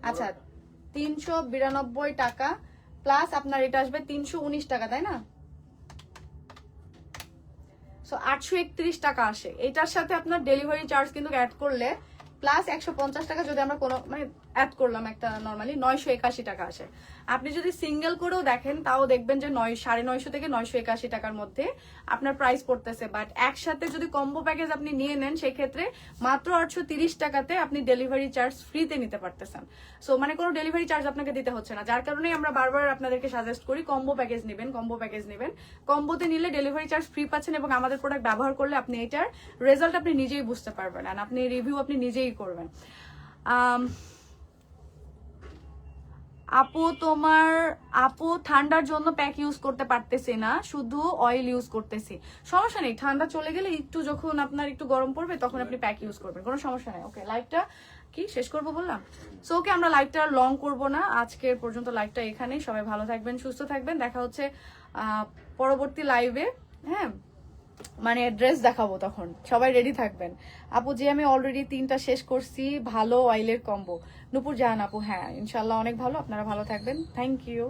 আচ্ছা 392 টাকা প্লাস আপনার এটা আসবে 319 টাকা, তাই না? সো 831 টাকা আসে। এটার সাথে আপনার ডেলিভারি চার্জ কিন্তু অ্যাড করলে প্লাস 150 টাকা যদি আমরা কোনো মানে অ্যাড করলাম একটা নর্মালি 981 টাকা আসে। আপনি যদি সিঙ্গেল করেও দেখেন তাও দেখবেন যে 950 থেকে 981 টাকার মধ্যে আপনার প্রাইস পড়তেছে। বাট একসাথে যদি কম্বো প্যাকেজ আপনি নিয়ে নেন সেক্ষেত্রে মাত্র 830 টাকাতে আপনি ডেলিভারি চার্জ ফ্রিতে নিতে পারতেছেন। সো মানে কোনো ডেলিভারি চার্জ আপনাকে দিতে হচ্ছে না, যার কারণেই আমরা বারবার আপনাদেরকে সাজেস্ট করি কম্বো প্যাকেজ নেবেন, কম্বোতে নিলে ডেলিভারি চার্জ ফ্রি পাচ্ছেন এবং আমাদের প্রোডাক্ট ব্যবহার করলে আপনি এটার রেজাল্ট আপনি নিজেই বুঝতে পারবেন আর আপনি রিভিউ আপনি নিজেই করবেন। আপু ঠান্ডার জন্য প্যাক ইউজ করতে পারতেছি না, শুধু অয়েল ইউজ করতেছি। সমস্যা নেই, ঠান্ডা চলে গেলে একটু যখন আপনার একটু গরম পড়বে তখন আপনি প্যাক ইউজ করবেন, কোনো সমস্যা নেই। ওকে লাইভটা কি শেষ করবো বললাম? সো ওকে আমরা লাইভটা লং করব না, আজকের পর্যন্ত লাইভটা এখানেই। সবাই ভালো থাকবেন, সুস্থ থাকবেন, দেখা হচ্ছে পরবর্তী লাইভে। হ্যাঁ মানে ড্রেস দেখাবো, তখন সবাই রেডি থাকবেন। আপু যে আমি অলরেডি 3টা শেষ করছি, ভালো অয়েলের কম্বো। নূপুর জাহান আপু, হ্যাঁ ইনশাল্লাহ অনেক ভালো, আপনারা ভালো থাকবেন, থ্যাংক ইউ।